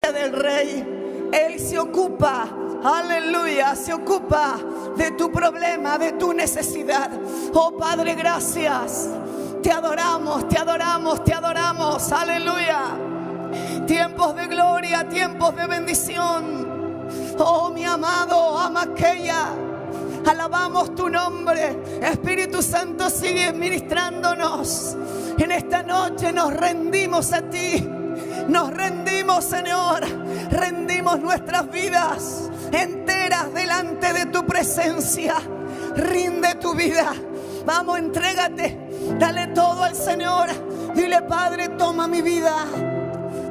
presencia del Rey. Él se ocupa, aleluya, se ocupa de tu problema, de tu necesidad. Oh Padre, gracias. Te adoramos, te adoramos, te adoramos, aleluya. Tiempos de gloria, tiempos de bendición. Oh mi amado, Amaqueya, alabamos tu nombre. Espíritu Santo, sigue ministrándonos. En esta noche nos rendimos a ti. Nos rendimos, Señor. Rendimos nuestras vidas enteras delante de tu presencia. Rinde tu vida. Vamos, entrégate. Dale todo al Señor. Dile, Padre, toma mi vida.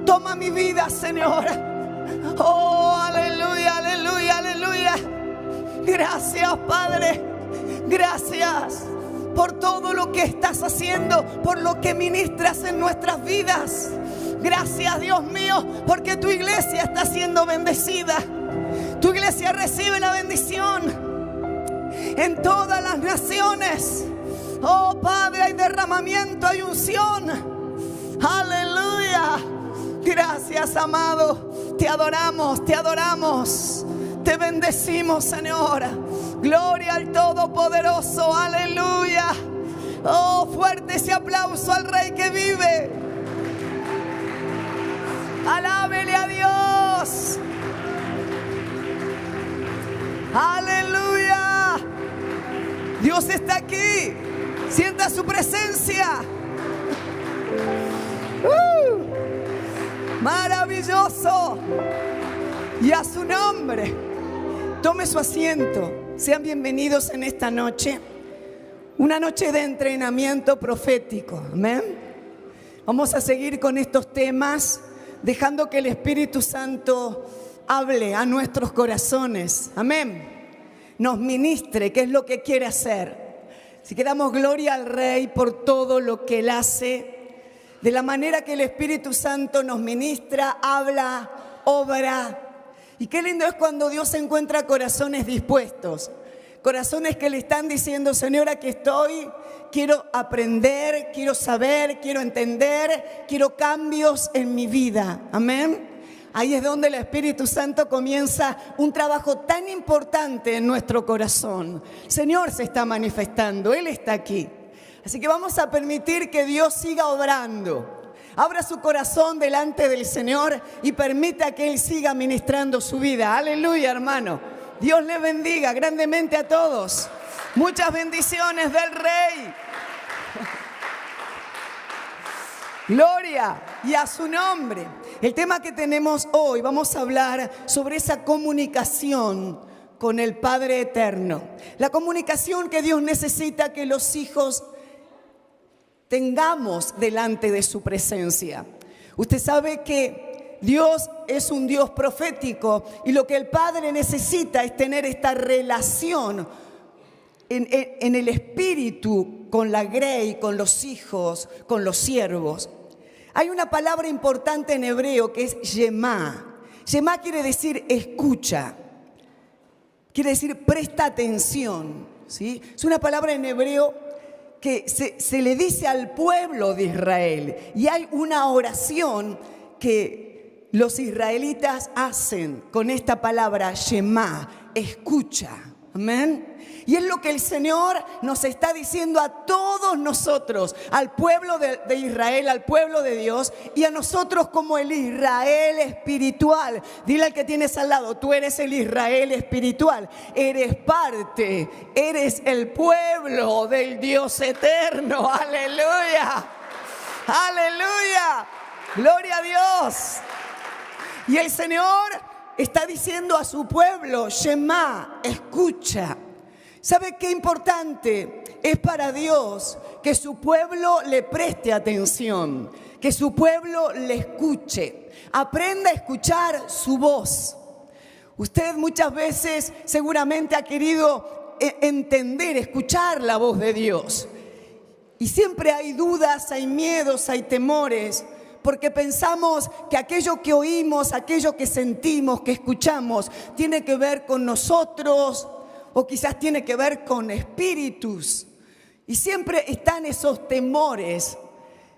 Toma mi vida, Señor. Oh, aleluya, aleluya, aleluya. Gracias, Padre. Gracias por todo lo que estás haciendo, por lo que ministras en nuestras vidas. Gracias, Dios mío, porque tu iglesia está siendo bendecida. Tu iglesia recibe la bendición en todas las naciones. Oh, Padre, hay derramamiento, hay unción. Aleluya. Gracias, amado. Te adoramos, te adoramos. Te bendecimos, Señor. Gloria al Todopoderoso. Aleluya. Oh, fuerte ese aplauso al Rey que vive. Alábele a Dios. Aleluya. Dios está aquí. Sienta su presencia. Maravilloso. Y a su nombre. Tome su asiento. Sean bienvenidos en esta noche. Una noche de entrenamiento profético. Amén. Vamos a seguir con estos temas, dejando que el Espíritu Santo hable a nuestros corazones. Amén. Nos ministre qué es lo que quiere hacer. Así que damos gloria al Rey por todo lo que Él hace, de la manera que el Espíritu Santo nos ministra, habla, obra. Y qué lindo es cuando Dios encuentra corazones dispuestos, corazones que le están diciendo, Señor, aquí estoy, quiero aprender, quiero saber, quiero entender, quiero cambios en mi vida. Amén. Ahí es donde el Espíritu Santo comienza un trabajo tan importante en nuestro corazón. El Señor se está manifestando, Él está aquí. Así que vamos a permitir que Dios siga obrando. Abra su corazón delante del Señor y permita que Él siga ministrando su vida. Aleluya, hermano. Dios le bendiga grandemente a todos. Muchas bendiciones del Rey. Gloria y a su nombre. El tema que tenemos hoy, vamos a hablar sobre esa comunicación con el Padre Eterno. La comunicación que Dios necesita que los hijos tengamos delante de su presencia. Usted sabe que Dios es un Dios profético y lo que el Padre necesita es tener esta relación en el espíritu con la grey, con los hijos, con los siervos. Hay una palabra importante en hebreo que es Shema. Shema quiere decir escucha, quiere decir presta atención, ¿sí? Es una palabra en hebreo que se le dice al pueblo de Israel. Y hay una oración que los israelitas hacen con esta palabra Shema, escucha. Amén. Y es lo que el Señor nos está diciendo a todos nosotros, al pueblo de Israel, al pueblo de Dios y a nosotros como el Israel espiritual. Dile al que tienes al lado, tú eres el Israel espiritual, eres parte, eres el pueblo del Dios eterno. Aleluya, aleluya, gloria a Dios. Y el Señor está diciendo a su pueblo, Shema, escucha. ¿Sabe qué importante es para Dios que su pueblo le preste atención, que su pueblo le escuche, aprenda a escuchar su voz? Usted muchas veces seguramente ha querido entender, escuchar la voz de Dios. Y siempre hay dudas, hay miedos, hay temores, porque pensamos que aquello que oímos, aquello que sentimos, que escuchamos, tiene que ver con nosotros, o quizás tiene que ver con espíritus. Y siempre están esos temores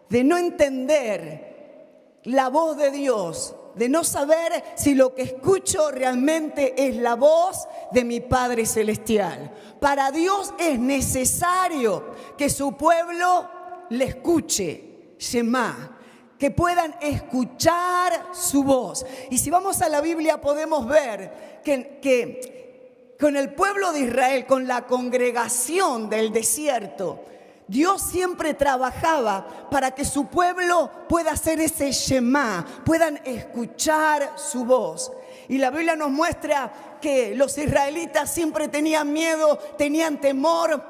de no entender la voz de Dios, de no saber si lo que escucho realmente es la voz de mi Padre Celestial. Para Dios es necesario que su pueblo le escuche, Shema, que puedan escuchar su voz. Y si vamos a la Biblia podemos ver que con el pueblo de Israel, con la congregación del desierto, Dios siempre trabajaba para que su pueblo pueda hacer ese Shema, puedan escuchar su voz. Y la Biblia nos muestra que los israelitas siempre tenían miedo, tenían temor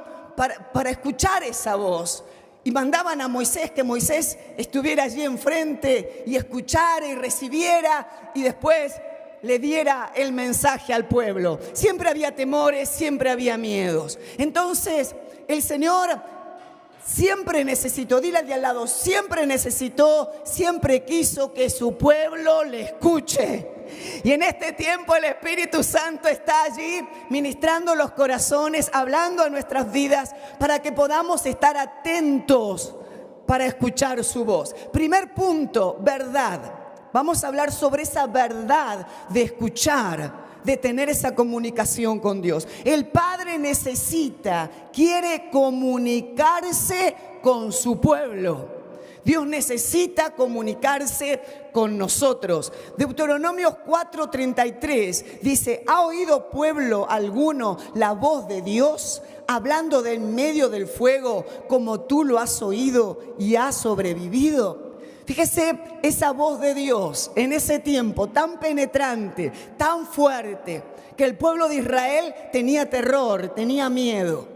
para escuchar esa voz. Y mandaban a Moisés, que Moisés estuviera allí enfrente y escuchara y recibiera y después le diera el mensaje al pueblo. Siempre había temores, siempre había miedos. Entonces el Señor siempre necesitó, dile al de al lado, siempre necesitó, siempre quiso que su pueblo le escuche. Y en este tiempo el Espíritu Santo está allí ministrando los corazones, hablando a nuestras vidas para que podamos estar atentos para escuchar su voz. Primer punto, verdad. Vamos a hablar sobre esa verdad de escuchar, de tener esa comunicación con Dios. El Padre necesita, quiere comunicarse con su pueblo. Dios necesita comunicarse con nosotros. Deuteronomios 4:33 dice: ¿ha oído pueblo alguno la voz de Dios hablando del medio del fuego como tú lo has oído y has sobrevivido? Fíjese esa voz de Dios en ese tiempo tan penetrante, tan fuerte, que el pueblo de Israel tenía terror, tenía miedo.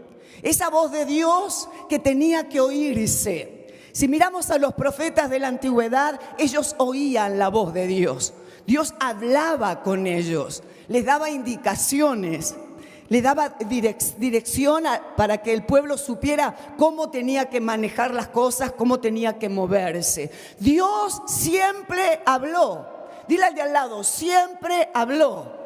Esa voz de Dios que tenía que oírse. Si miramos a los profetas de la antigüedad, ellos oían la voz de Dios. Dios hablaba con ellos, les daba indicaciones, les daba dirección para que el pueblo supiera cómo tenía que manejar las cosas, cómo tenía que moverse. Dios siempre habló. Dile al de al lado, siempre habló.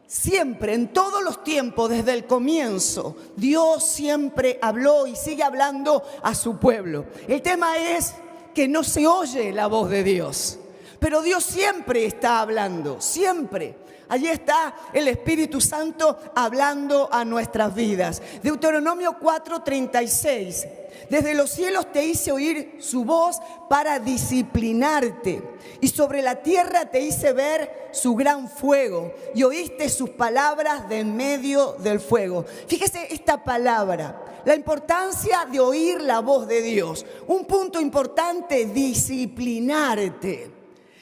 Siempre, en todos los tiempos, desde el comienzo, Dios siempre habló y sigue hablando a su pueblo. El tema es que no se oye la voz de Dios, pero Dios siempre está hablando, siempre. Allí está el Espíritu Santo hablando a nuestras vidas. Deuteronomio 4:36. Desde los cielos te hice oír su voz para disciplinarte, y sobre la tierra te hice ver su gran fuego, y oíste sus palabras de en medio del fuego. Fíjese esta palabra, la importancia de oír la voz de Dios. Un punto importante, disciplinarte.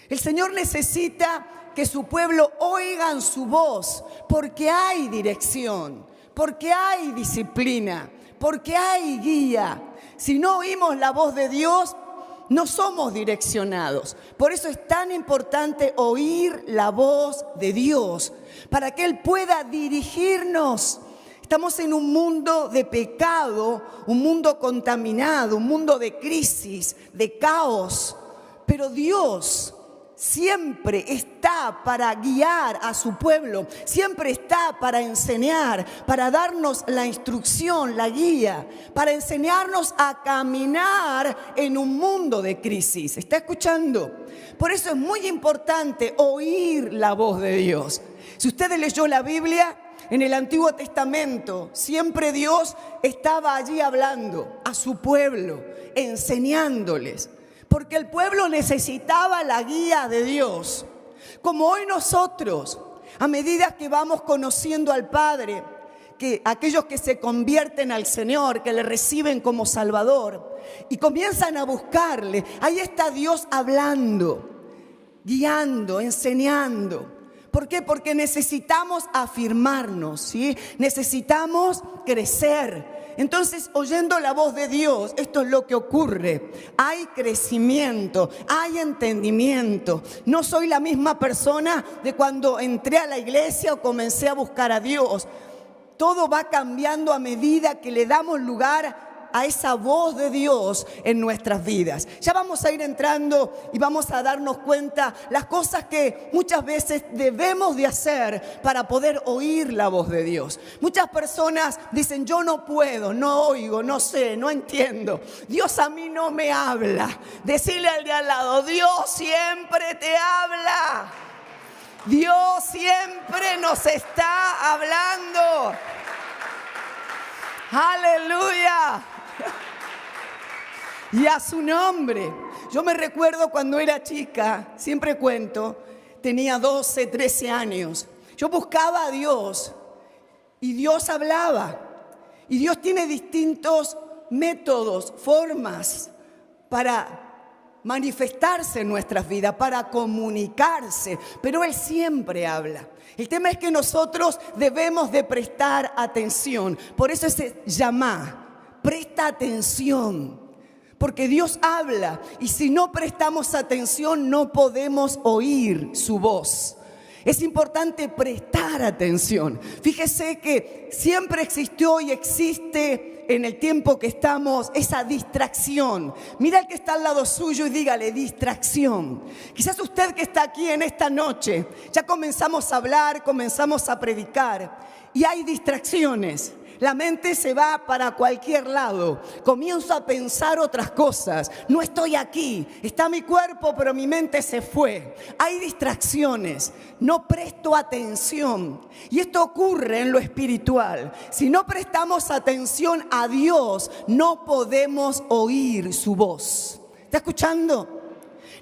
El Señor necesita que su pueblo oigan su voz, porque hay dirección, porque hay disciplina, porque hay guía. Si no oímos la voz de Dios, no somos direccionados. Por eso es tan importante oír la voz de Dios, para que Él pueda dirigirnos. Estamos en un mundo de pecado, un mundo contaminado, un mundo de crisis, de caos. Pero Dios siempre está para guiar a su pueblo, siempre está para enseñar, para darnos la instrucción, la guía, para enseñarnos a caminar en un mundo de crisis. ¿Está escuchando? Por eso es muy importante oír la voz de Dios. Si usted leyó la Biblia, en el Antiguo Testamento, siempre Dios estaba allí hablando a su pueblo, enseñándoles. Porque el pueblo necesitaba la guía de Dios. Como hoy nosotros, a medida que vamos conociendo al Padre, que aquellos que se convierten al Señor, que le reciben como Salvador y comienzan a buscarle, ahí está Dios hablando, guiando, enseñando. ¿Por qué? Porque necesitamos afirmarnos, ¿sí? Necesitamos crecer. Entonces, oyendo la voz de Dios, esto es lo que ocurre. Hay crecimiento, hay entendimiento. No soy la misma persona de cuando entré a la iglesia o comencé a buscar a Dios. Todo va cambiando a medida que le damos lugar a esa voz de Dios en nuestras vidas. Ya vamos a ir entrando y vamos a darnos cuenta las cosas que muchas veces debemos de hacer para poder oír la voz de Dios. Muchas personas dicen: yo no puedo, no oigo, no sé, no entiendo. Dios a mí no me habla. Decirle al de al lado: Dios siempre te habla. Dios siempre nos está hablando. Aleluya. Y a su nombre. Yo me recuerdo cuando era chica, siempre cuento, tenía 12, 13 años. Yo buscaba a Dios y Dios hablaba. Y Dios tiene distintos métodos, formas para manifestarse en nuestras vidas, para comunicarse, pero Él siempre habla. El tema es que nosotros debemos de prestar atención. Por eso ese llamá, presta atención, porque Dios habla y si no prestamos atención no podemos oír su voz. Es importante prestar atención. Fíjese que siempre existió y existe en el tiempo que estamos esa distracción. Mira al que está al lado suyo y dígale: distracción. Quizás usted que está aquí en esta noche, ya comenzamos a hablar, comenzamos a predicar y hay distracciones. La mente se va para cualquier lado. Comienzo a pensar otras cosas. No estoy aquí. Está mi cuerpo, pero mi mente se fue. Hay distracciones. No presto atención. Y esto ocurre en lo espiritual. Si no prestamos atención a Dios, no podemos oír su voz. ¿Está escuchando?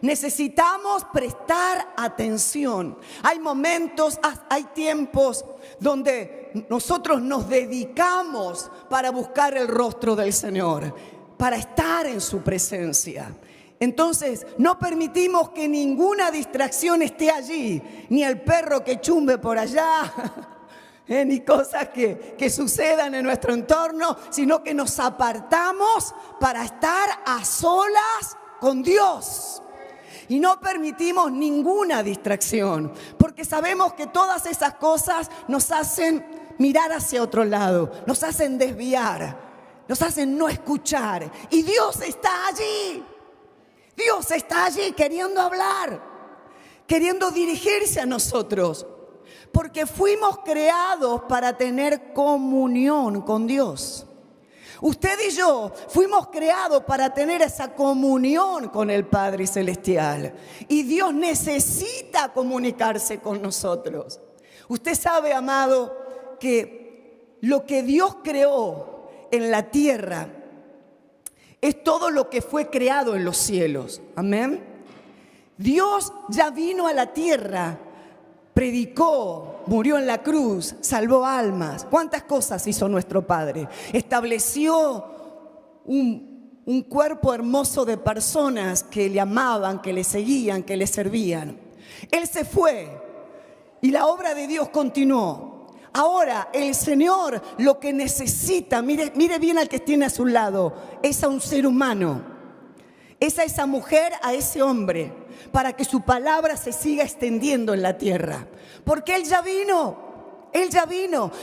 Necesitamos prestar atención. Hay momentos, hay tiempos donde nosotros nos dedicamos para buscar el rostro del Señor, para estar en su presencia. Entonces, no permitimos que ninguna distracción esté allí, ni el perro que chumbe por allá, ni cosas que sucedan en nuestro entorno, sino que nos apartamos para estar a solas con Dios. Y no permitimos ninguna distracción, porque sabemos que todas esas cosas nos hacen mirar hacia otro lado, nos hacen desviar, nos hacen no escuchar. Y Dios está allí. Dios está allí queriendo hablar, queriendo dirigirse a nosotros, porque fuimos creados para tener comunión con Dios. Usted y yo fuimos creados para tener esa comunión con el Padre Celestial. Y Dios necesita comunicarse con nosotros. Usted sabe, amado, que lo que Dios creó en la tierra es todo lo que fue creado en los cielos. Amén. Dios ya vino a la tierra, predicó, murió en la cruz, salvó almas. ¿Cuántas cosas hizo nuestro Padre? Estableció un cuerpo hermoso de personas que le amaban, que le seguían, que le servían. Él se fue y la obra de Dios continuó. Ahora el Señor lo que necesita, mire bien al que tiene a su lado, es a un ser humano. Es a esa mujer, a ese hombre, para que su palabra se siga extendiendo en la tierra. Porque Él ya vino,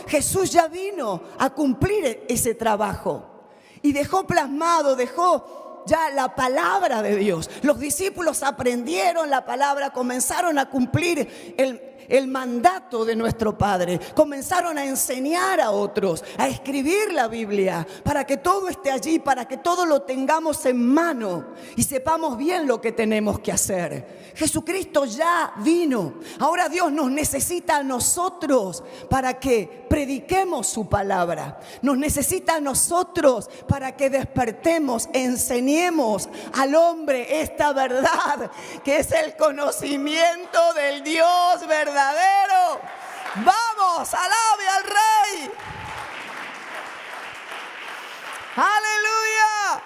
Jesús ya vino a cumplir ese trabajo. Y dejó plasmado, dejó ya la palabra de Dios. Los discípulos aprendieron la palabra, comenzaron a cumplir el mandato de nuestro Padre. Comenzaron a enseñar a otros, a escribir la Biblia, para que todo esté allí, para que todo lo tengamos en mano y sepamos bien lo que tenemos que hacer. Jesucristo ya vino. Ahora Dios nos necesita a nosotros para que prediquemos su palabra. Nos necesita a nosotros para que despertemos, enseñemos al hombre esta verdad, que es el conocimiento del Dios verdadero. Vamos, alabe al Rey. Aleluya.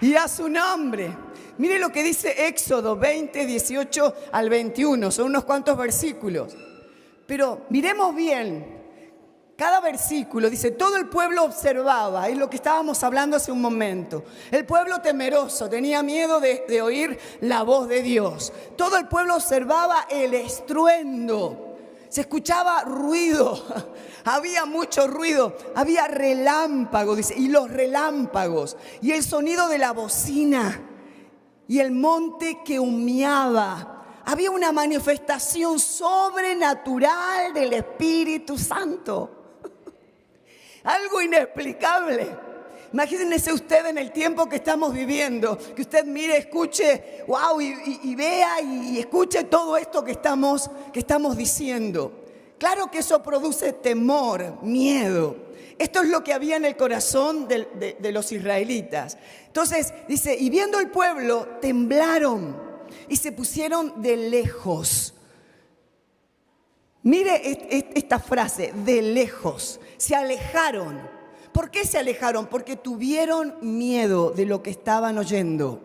Y a su nombre. Mire lo que dice Éxodo 20, 18 al 21. Son unos cuantos versículos. Pero miremos bien. Cada versículo dice: todo el pueblo observaba. Es lo que estábamos hablando hace un momento. El pueblo temeroso tenía miedo de oír la voz de Dios. Todo el pueblo observaba el estruendo. Se escuchaba ruido, había mucho ruido, había relámpagos, dice, y los relámpagos, y el sonido de la bocina, y el monte que humeaba. Había una manifestación sobrenatural del Espíritu Santo. Algo inexplicable. Imagínense usted en el tiempo que estamos viviendo, que usted mire, escuche, wow, y vea y escuche todo esto que estamos diciendo. Claro que eso produce temor, miedo. Esto es lo que había en el corazón de los israelitas. Entonces dice, y viendo el pueblo, temblaron y se pusieron de lejos. Mire esta frase, de lejos, se alejaron. ¿Por qué se alejaron? Porque tuvieron miedo de lo que estaban oyendo.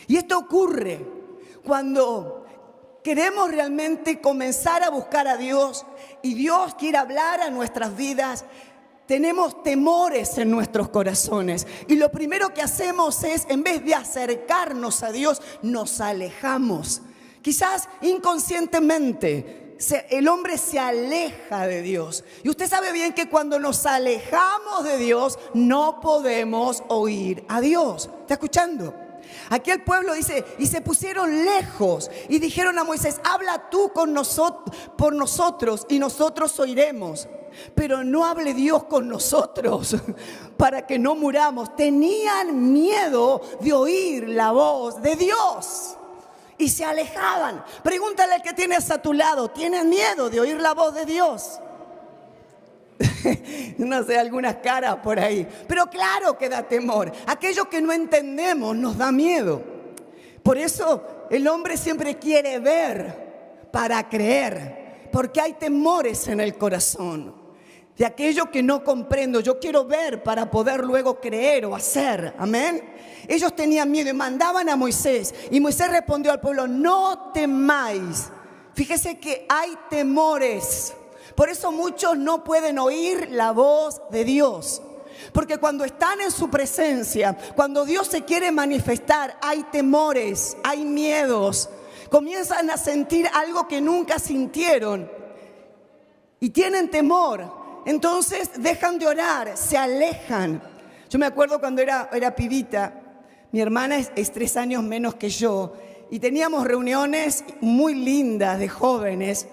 Y esto ocurre cuando queremos realmente comenzar a buscar a Dios y Dios quiere hablar a nuestras vidas. Tenemos temores en nuestros corazones y lo primero que hacemos es, en vez de acercarnos a Dios, nos alejamos. Quizás inconscientemente el hombre se aleja de Dios. Y usted sabe bien que cuando nos alejamos de Dios no podemos oír a Dios. ¿Está escuchando? Aquí el pueblo dice, y se pusieron lejos y dijeron a Moisés, habla tú por nosotros y nosotros oiremos. Pero no hable Dios con nosotros para que no muramos. Tenían miedo de oír la voz de Dios y se alejaban. Pregúntale al que tienes a tu lado, ¿tienes miedo de oír la voz de Dios? No sé, algunas caras por ahí. Pero claro que da temor. Aquello que no entendemos nos da miedo. Por eso el hombre siempre quiere ver para creer, porque hay temores en el corazón. De aquello que no comprendo, yo quiero ver para poder luego creer o hacer. Amén. Ellos tenían miedo y mandaban a Moisés. Y Moisés respondió al pueblo, no temáis. Fíjese que hay temores. Por eso muchos no pueden oír la voz de Dios. Porque cuando están en su presencia, cuando Dios se quiere manifestar, hay temores, hay miedos. Comienzan a sentir algo que nunca sintieron. Y tienen temor. Entonces dejan de orar, se alejan. Yo me acuerdo cuando era pibita, mi hermana es 3 años menos que yo, y teníamos reuniones muy lindas de jóvenes,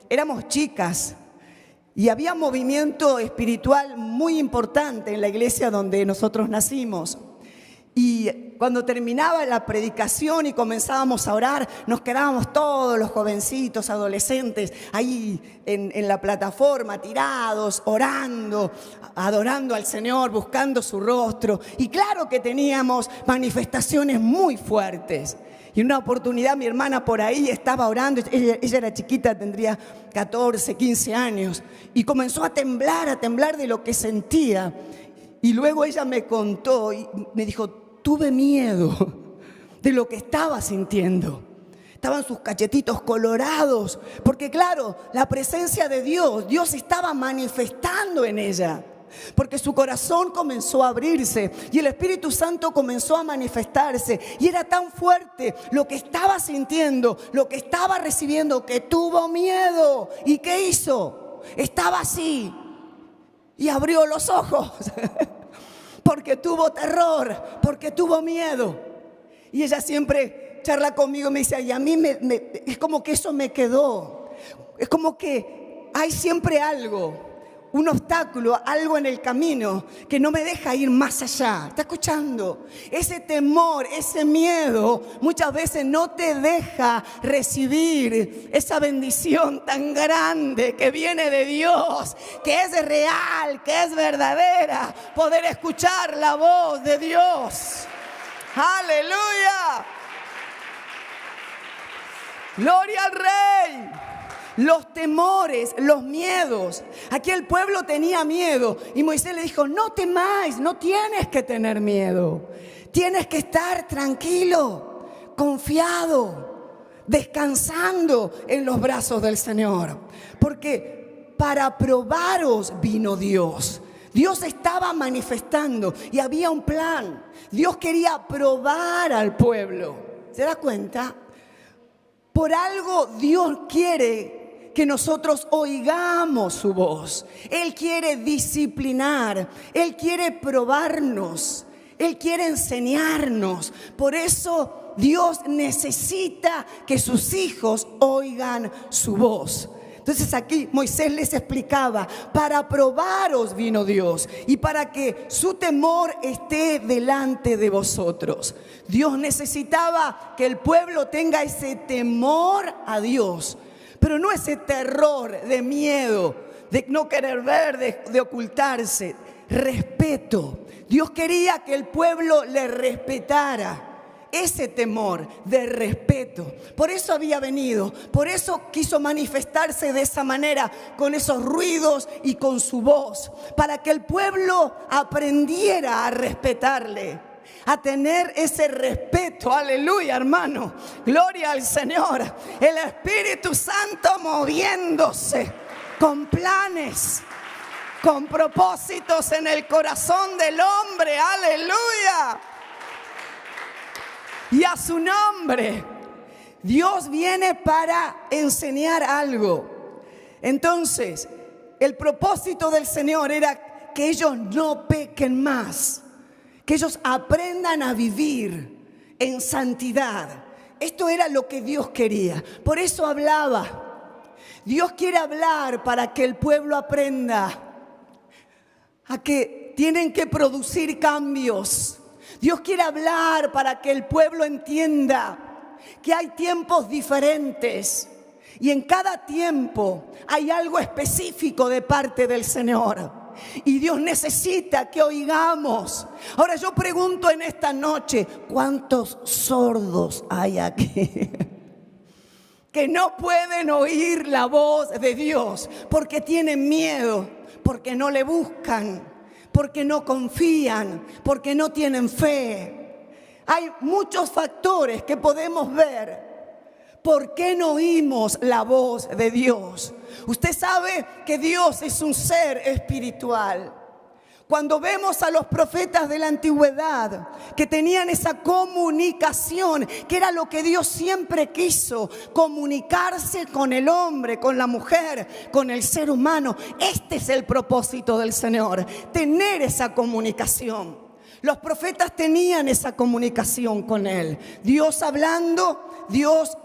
éramos chicas, y había movimiento espiritual muy importante en la iglesia donde nosotros nacimos. Y cuando terminaba la predicación y comenzábamos a orar, nos quedábamos todos los jovencitos, adolescentes, ahí en la plataforma, tirados, orando, adorando al Señor, buscando su rostro. Y claro que teníamos manifestaciones muy fuertes. Y en una oportunidad mi hermana por ahí estaba orando, ella era chiquita, tendría 14, 15 años, y comenzó a temblar de lo que sentía. Y luego ella me contó y me dijo, tuve miedo de lo que estaba sintiendo. Estaban sus cachetitos colorados, porque claro, la presencia de Dios estaba manifestando en ella. Porque su corazón comenzó a abrirse y el Espíritu Santo comenzó a manifestarse. Y era tan fuerte lo que estaba sintiendo, lo que estaba recibiendo, que tuvo miedo. ¿Y qué hizo? Estaba así y abrió los ojos porque tuvo terror, porque tuvo miedo. Y ella siempre charla conmigo y me dice, y a mí es como que eso me quedó. Es como que hay siempre algo, un obstáculo, algo en el camino que no me deja ir más allá. ¿Está escuchando? Ese temor, ese miedo muchas veces no te deja recibir esa bendición tan grande que viene de Dios, que es real, que es verdadera. Poder escuchar la voz de Dios. ¡Aleluya! ¡Gloria al Rey! Los temores, los miedos. Aquí el pueblo tenía miedo y Moisés le dijo, no temáis, no tienes que tener miedo. Tienes que estar tranquilo, confiado, descansando en los brazos del Señor. Porque para probaros vino Dios. Dios estaba manifestando y había un plan. Dios quería probar al pueblo. ¿Se da cuenta? Por algo Dios quiere que nosotros oigamos su voz. Él quiere disciplinar, Él quiere probarnos, Él quiere enseñarnos. Por eso Dios necesita que sus hijos oigan su voz. Entonces aquí Moisés les explicaba, para probaros vino Dios y para que su temor esté delante de vosotros. Dios necesitaba que el pueblo tenga ese temor a Dios, pero no ese terror de miedo, de no querer ver, de ocultarse. Respeto. Dios quería que el pueblo le respetara. Ese temor de respeto. Por eso había venido, por eso quiso manifestarse de esa manera, con esos ruidos y con su voz, para que el pueblo aprendiera a respetarle, a tener ese respeto. Aleluya, hermano, gloria al Señor. El Espíritu Santo moviéndose con planes, con propósitos en el corazón del hombre. Aleluya. Y a su nombre, Dios viene para enseñar algo. Entonces, el propósito del Señor era que ellos no pequen más, que ellos aprendan a vivir en santidad. Esto era lo que Dios quería. Por eso hablaba. Dios quiere hablar para que el pueblo aprenda a que tienen que producir cambios. Dios quiere hablar para que el pueblo entienda que hay tiempos diferentes y en cada tiempo hay algo específico de parte del Señor. Y Dios necesita que oigamos. Ahora yo pregunto en esta noche, ¿cuántos sordos hay aquí? Que no pueden oír la voz de Dios porque tienen miedo, porque no le buscan, porque no confían, porque no tienen fe. Hay muchos factores que podemos ver. ¿Por qué no oímos la voz de Dios? Usted sabe que Dios es un ser espiritual. Cuando vemos a los profetas de la antigüedad que tenían esa comunicación, que era lo que Dios siempre quiso, comunicarse con el hombre, con la mujer, con el ser humano. Este es el propósito del Señor, tener esa comunicación. Los profetas tenían esa comunicación con Él. Dios hablando, Dios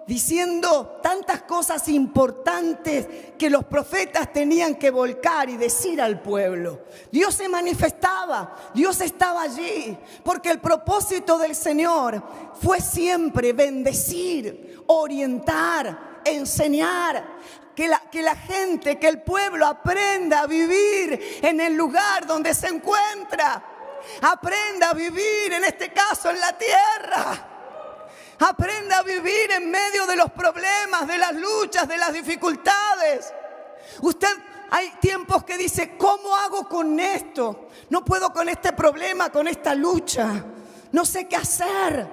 diciendo tantas cosas importantes que los profetas tenían que volcar y decir al pueblo. Dios se manifestaba, Dios estaba allí, porque el propósito del Señor fue siempre bendecir, orientar, enseñar. Que la gente, que el pueblo aprenda a vivir en el lugar donde se encuentra. Aprenda a vivir, en este caso, en la tierra. Aprenda a vivir en medio de los problemas, de las luchas, de las dificultades. Usted, hay tiempos que dice, ¿cómo hago con esto? No puedo con este problema, con esta lucha. No sé qué hacer.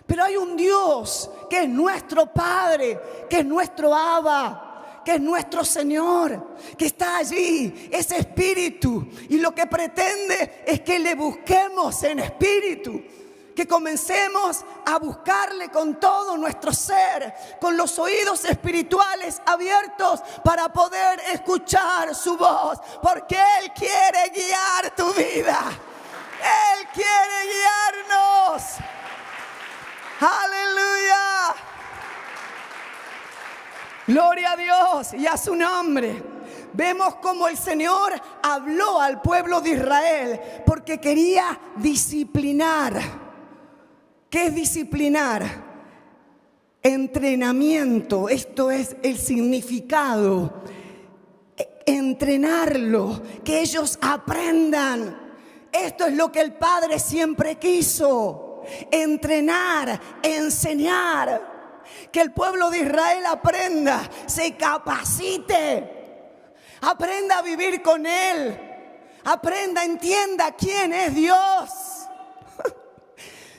Pero hay un Dios que es nuestro Padre, que es nuestro Abba, que es nuestro Señor, que está allí, ese espíritu. Y lo que pretende es que le busquemos en espíritu. Que comencemos a buscarle con todo nuestro ser, con los oídos espirituales abiertos para poder escuchar su voz, porque Él quiere guiar tu vida. Él quiere guiarnos. Aleluya. Gloria a Dios y a su nombre. Vemos como el Señor habló al pueblo de Israel porque quería disciplinar. ¿Qué es disciplinar? Entrenamiento, esto es el significado. Entrenarlo, que ellos aprendan. Esto es lo que el Padre siempre quiso. Entrenar, enseñar. Que el pueblo de Israel aprenda, se capacite. Aprenda a vivir con Él. Aprenda, entienda quién es Dios.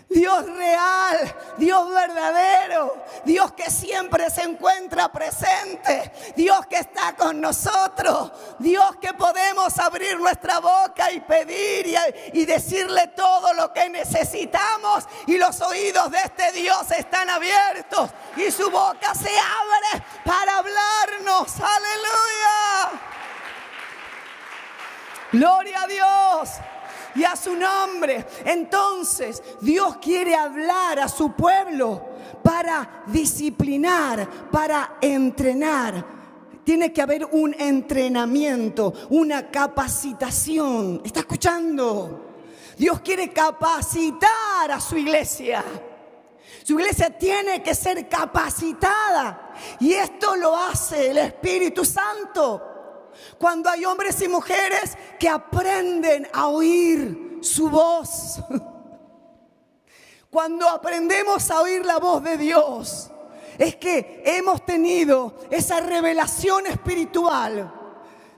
Dios real, Dios verdadero, Dios que siempre se encuentra presente, Dios que está con nosotros, Dios que podemos abrir nuestra boca y pedir y decirle todo lo que necesitamos, y los oídos de este Dios están abiertos y su boca se abre para hablarnos. entrenarnos. Aleluya. Gloria a Dios y a su nombre. Entonces, Dios quiere hablar a su pueblo para disciplinar, para entrenar. Tiene que haber un entrenamiento, una capacitación. ¿Está escuchando? Dios quiere capacitar a su iglesia. Su iglesia tiene que ser capacitada. Y esto lo hace el Espíritu Santo. Cuando hay hombres y mujeres que aprenden a oír su voz. Cuando aprendemos a oír la voz de Dios, es que hemos tenido esa revelación espiritual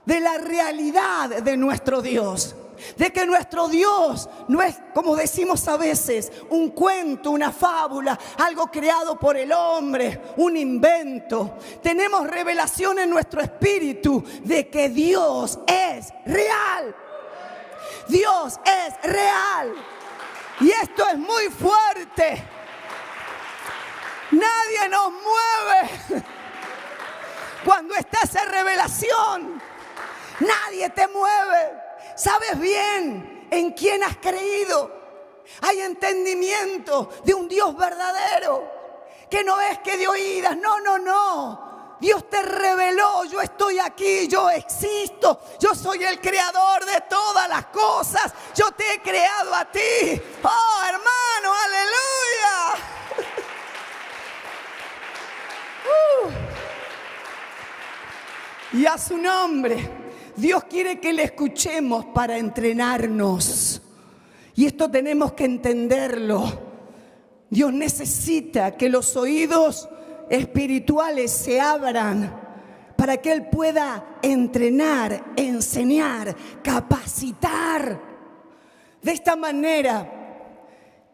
de la realidad de nuestro Dios. De que nuestro Dios no es, como decimos a veces, un cuento, una fábula, algo creado por el hombre, un invento. Tenemos revelación en nuestro espíritu de que Dios es real. Dios es real. Y esto es muy fuerte. Nadie nos mueve cuando está esa revelación. Nadie te mueve. Sabes bien en quién has creído. Hay entendimiento de un Dios verdadero, que no es que de oídas. No. Dios te reveló: yo estoy aquí, yo existo, yo soy el creador de todas las cosas, yo te he creado a ti. Oh, hermano, aleluya. Y a su nombre. Dios quiere que le escuchemos para entrenarnos. Y esto tenemos que entenderlo. Dios necesita que los oídos espirituales se abran para que Él pueda entrenar, enseñar, capacitar. De esta manera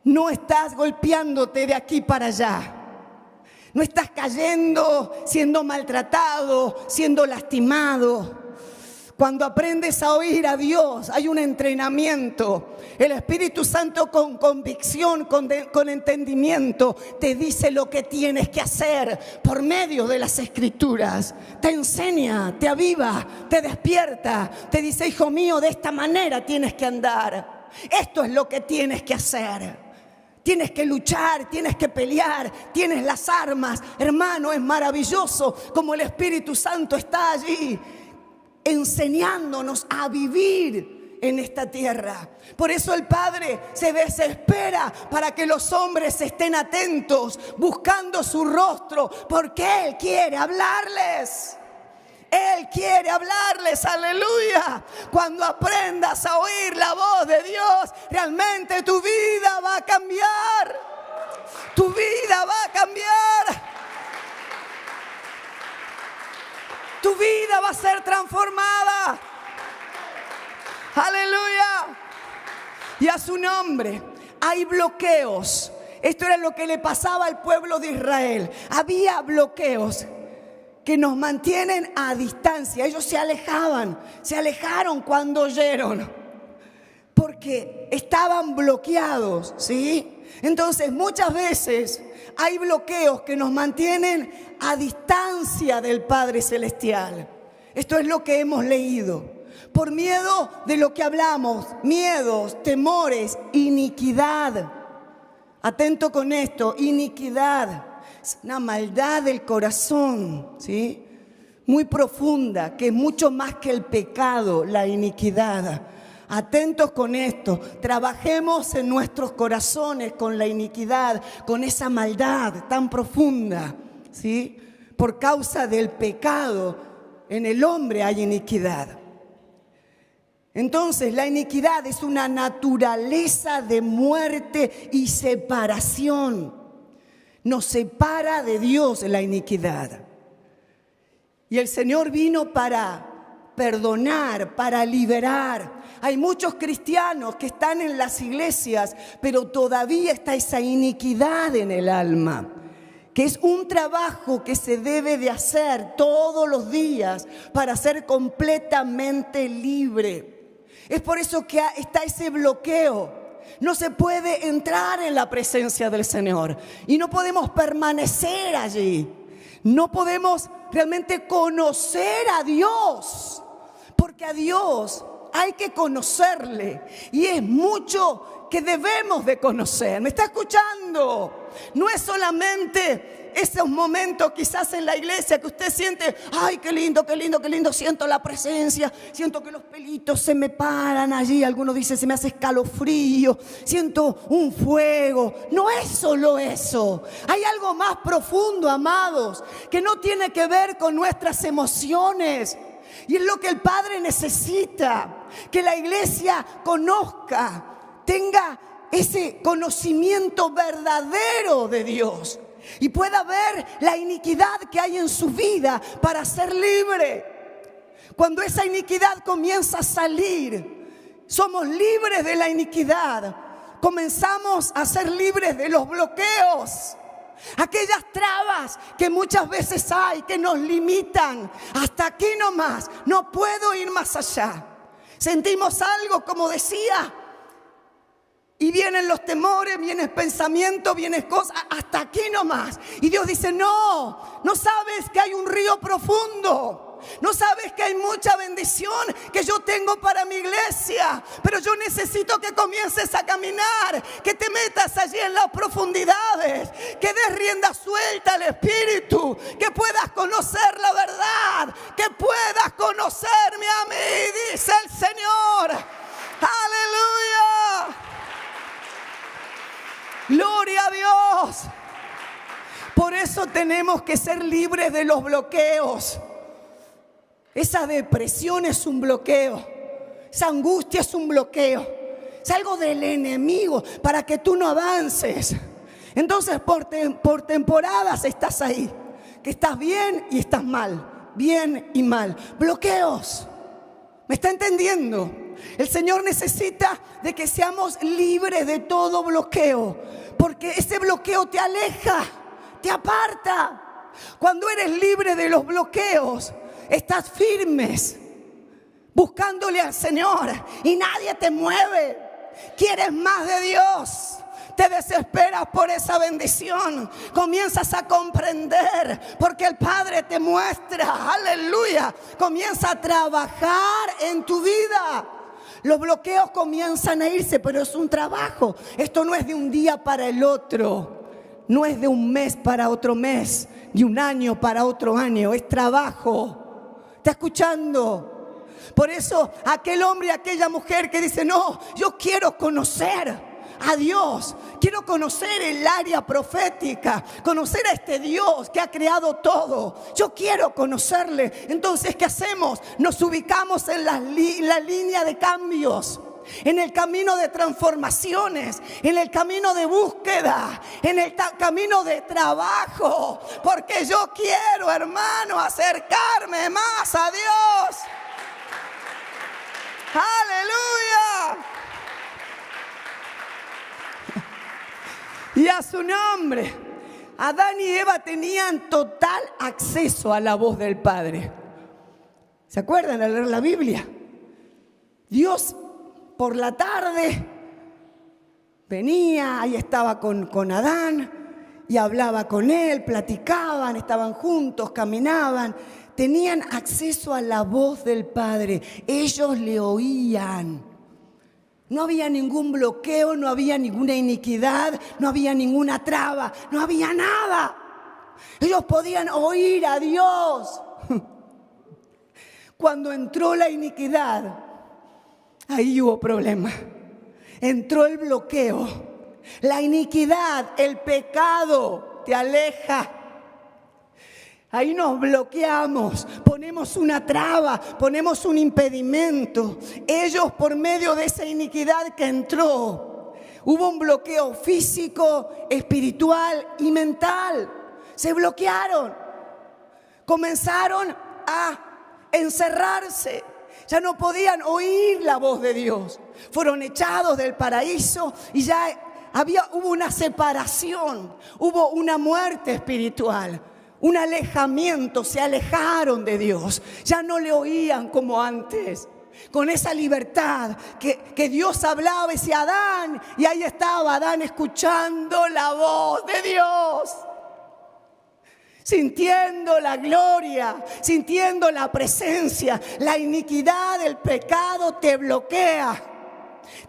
no estás golpeándote de aquí para allá. No estás cayendo, siendo maltratado, siendo lastimado. Cuando aprendes a oír a Dios, hay un entrenamiento. El Espíritu Santo con convicción, con entendimiento, te dice lo que tienes que hacer por medio de las Escrituras. Te enseña, te aviva, te despierta. Te dice: hijo mío, de esta manera tienes que andar. Esto es lo que tienes que hacer. Tienes que luchar, tienes que pelear, tienes las armas. Hermano, es maravilloso como el Espíritu Santo está allí, enseñándonos a vivir en esta tierra. Por eso el Padre se desespera para que los hombres estén atentos, buscando su rostro, porque Él quiere hablarles. Él quiere hablarles, aleluya. Cuando aprendas a oír la voz de Dios, realmente tu vida va a cambiar. Tu vida va a cambiar. Tu vida va a ser transformada. Aleluya. Y a su nombre. Hay bloqueos. Esto era lo que le pasaba al pueblo de Israel. Había bloqueos que nos mantienen a distancia. Ellos se alejaron cuando oyeron, porque estaban bloqueados, ¿sí? Entonces muchas veces hay bloqueos que nos mantienen a distancia del Padre Celestial. Esto es lo que hemos leído. Por miedo de lo que hablamos, miedos, temores, iniquidad. Atento con esto, iniquidad. Es una maldad del corazón, ¿sí? Muy profunda, que es mucho más que el pecado, la iniquidad. Atentos con esto, trabajemos en nuestros corazones con la iniquidad, con esa maldad tan profunda, ¿sí? Por causa del pecado, en el hombre hay iniquidad. Entonces, la iniquidad es una naturaleza de muerte y separación. Nos separa de Dios la iniquidad. Y el Señor vino para perdonar, para liberar. Hay muchos cristianos que están en las iglesias, pero todavía está esa iniquidad en el alma, que es un trabajo que se debe de hacer todos los días para ser completamente libre. Es por eso que está ese bloqueo. No se puede entrar en la presencia del Señor y no podemos permanecer allí. No podemos realmente conocer a Dios, porque a Dios hay que conocerle y es mucho que debemos de conocer. ¿Me está escuchando? No es solamente esos momentos quizás en la iglesia que usted siente, ay, qué lindo, qué lindo, qué lindo, siento la presencia, siento que los pelitos se me paran allí, algunos dicen se me hace escalofrío, siento un fuego. No es solo eso, hay algo más profundo, amados, que no tiene que ver con nuestras emociones. Y es lo que el Padre necesita, que la iglesia conozca, tenga ese conocimiento verdadero de Dios y pueda ver la iniquidad que hay en su vida para ser libre. Cuando esa iniquidad comienza a salir, somos libres de la iniquidad, comenzamos a ser libres de los bloqueos. Aquellas trabas que muchas veces hay que nos limitan. Hasta aquí nomás, no puedo ir más allá. Sentimos algo, como decía, y vienen los temores, vienen pensamientos, vienen cosas, hasta aquí nomás. Y Dios dice, no sabes que hay un río profundo. No sabes que hay mucha bendición que yo tengo para mi iglesia. Pero yo necesito que comiences a caminar, que te metas allí en las profundidades, que des rienda suelta al Espíritu, que puedas conocer la verdad, que puedas conocerme a mí, dice el Señor. ¡Aleluya! ¡Gloria a Dios! Por eso tenemos que ser libres de los bloqueos. Esa depresión es un bloqueo. Esa angustia es un bloqueo. Es algo del enemigo para que tú no avances. Entonces por temporadas estás ahí. Que estás bien y estás mal. Bien y mal. Bloqueos. ¿Me está entendiendo? El Señor necesita de que seamos libres de todo bloqueo. Porque ese bloqueo te aleja, te aparta. Cuando eres libre de los bloqueos, estás firmes, buscándole al Señor y nadie te mueve. Quieres más de Dios, te desesperas por esa bendición, comienzas a comprender porque el Padre te muestra, aleluya, comienza a trabajar en tu vida. Los bloqueos comienzan a irse, pero es un trabajo. Esto no es de un día para el otro, no es de un mes para otro mes, de un año para otro año, es trabajo. ¿Está escuchando? Por eso aquel hombre y aquella mujer que dice, no, yo quiero conocer a Dios, quiero conocer el área profética, conocer a este Dios que ha creado todo, yo quiero conocerle. Entonces, ¿qué hacemos? Nos ubicamos en la línea de cambios, en el camino de transformaciones, en el camino de búsqueda, en el camino de trabajo, porque yo quiero, hermano, acercarme más a Dios. ¡Aleluya! Y a su nombre, Adán y Eva tenían total acceso a la voz del Padre. ¿Se acuerdan al leer la Biblia? Dios por la tarde venía, ahí estaba con Adán y hablaba con él, platicaban, estaban juntos, caminaban, tenían acceso a la voz del Padre, ellos le oían. No había ningún bloqueo, no había ninguna iniquidad, no había ninguna traba, no había nada. Ellos podían oír a Dios. Cuando entró la iniquidad, ahí hubo problema. Entró el bloqueo. La iniquidad, el pecado te aleja. Ahí nos bloqueamos, ponemos una traba, ponemos un impedimento. Ellos, por medio de esa iniquidad que entró, hubo un bloqueo físico, espiritual y mental. Se bloquearon. Comenzaron a encerrarse. Ya no podían oír la voz de Dios. Fueron echados del paraíso y ya hubo una separación, hubo una muerte espiritual. Un alejamiento, se alejaron de Dios, ya no le oían como antes, con esa libertad que Dios hablaba y decía Adán, y ahí estaba Adán escuchando la voz de Dios. sintiendo la gloria, sintiendo la presencia. La iniquidad del pecado te bloquea,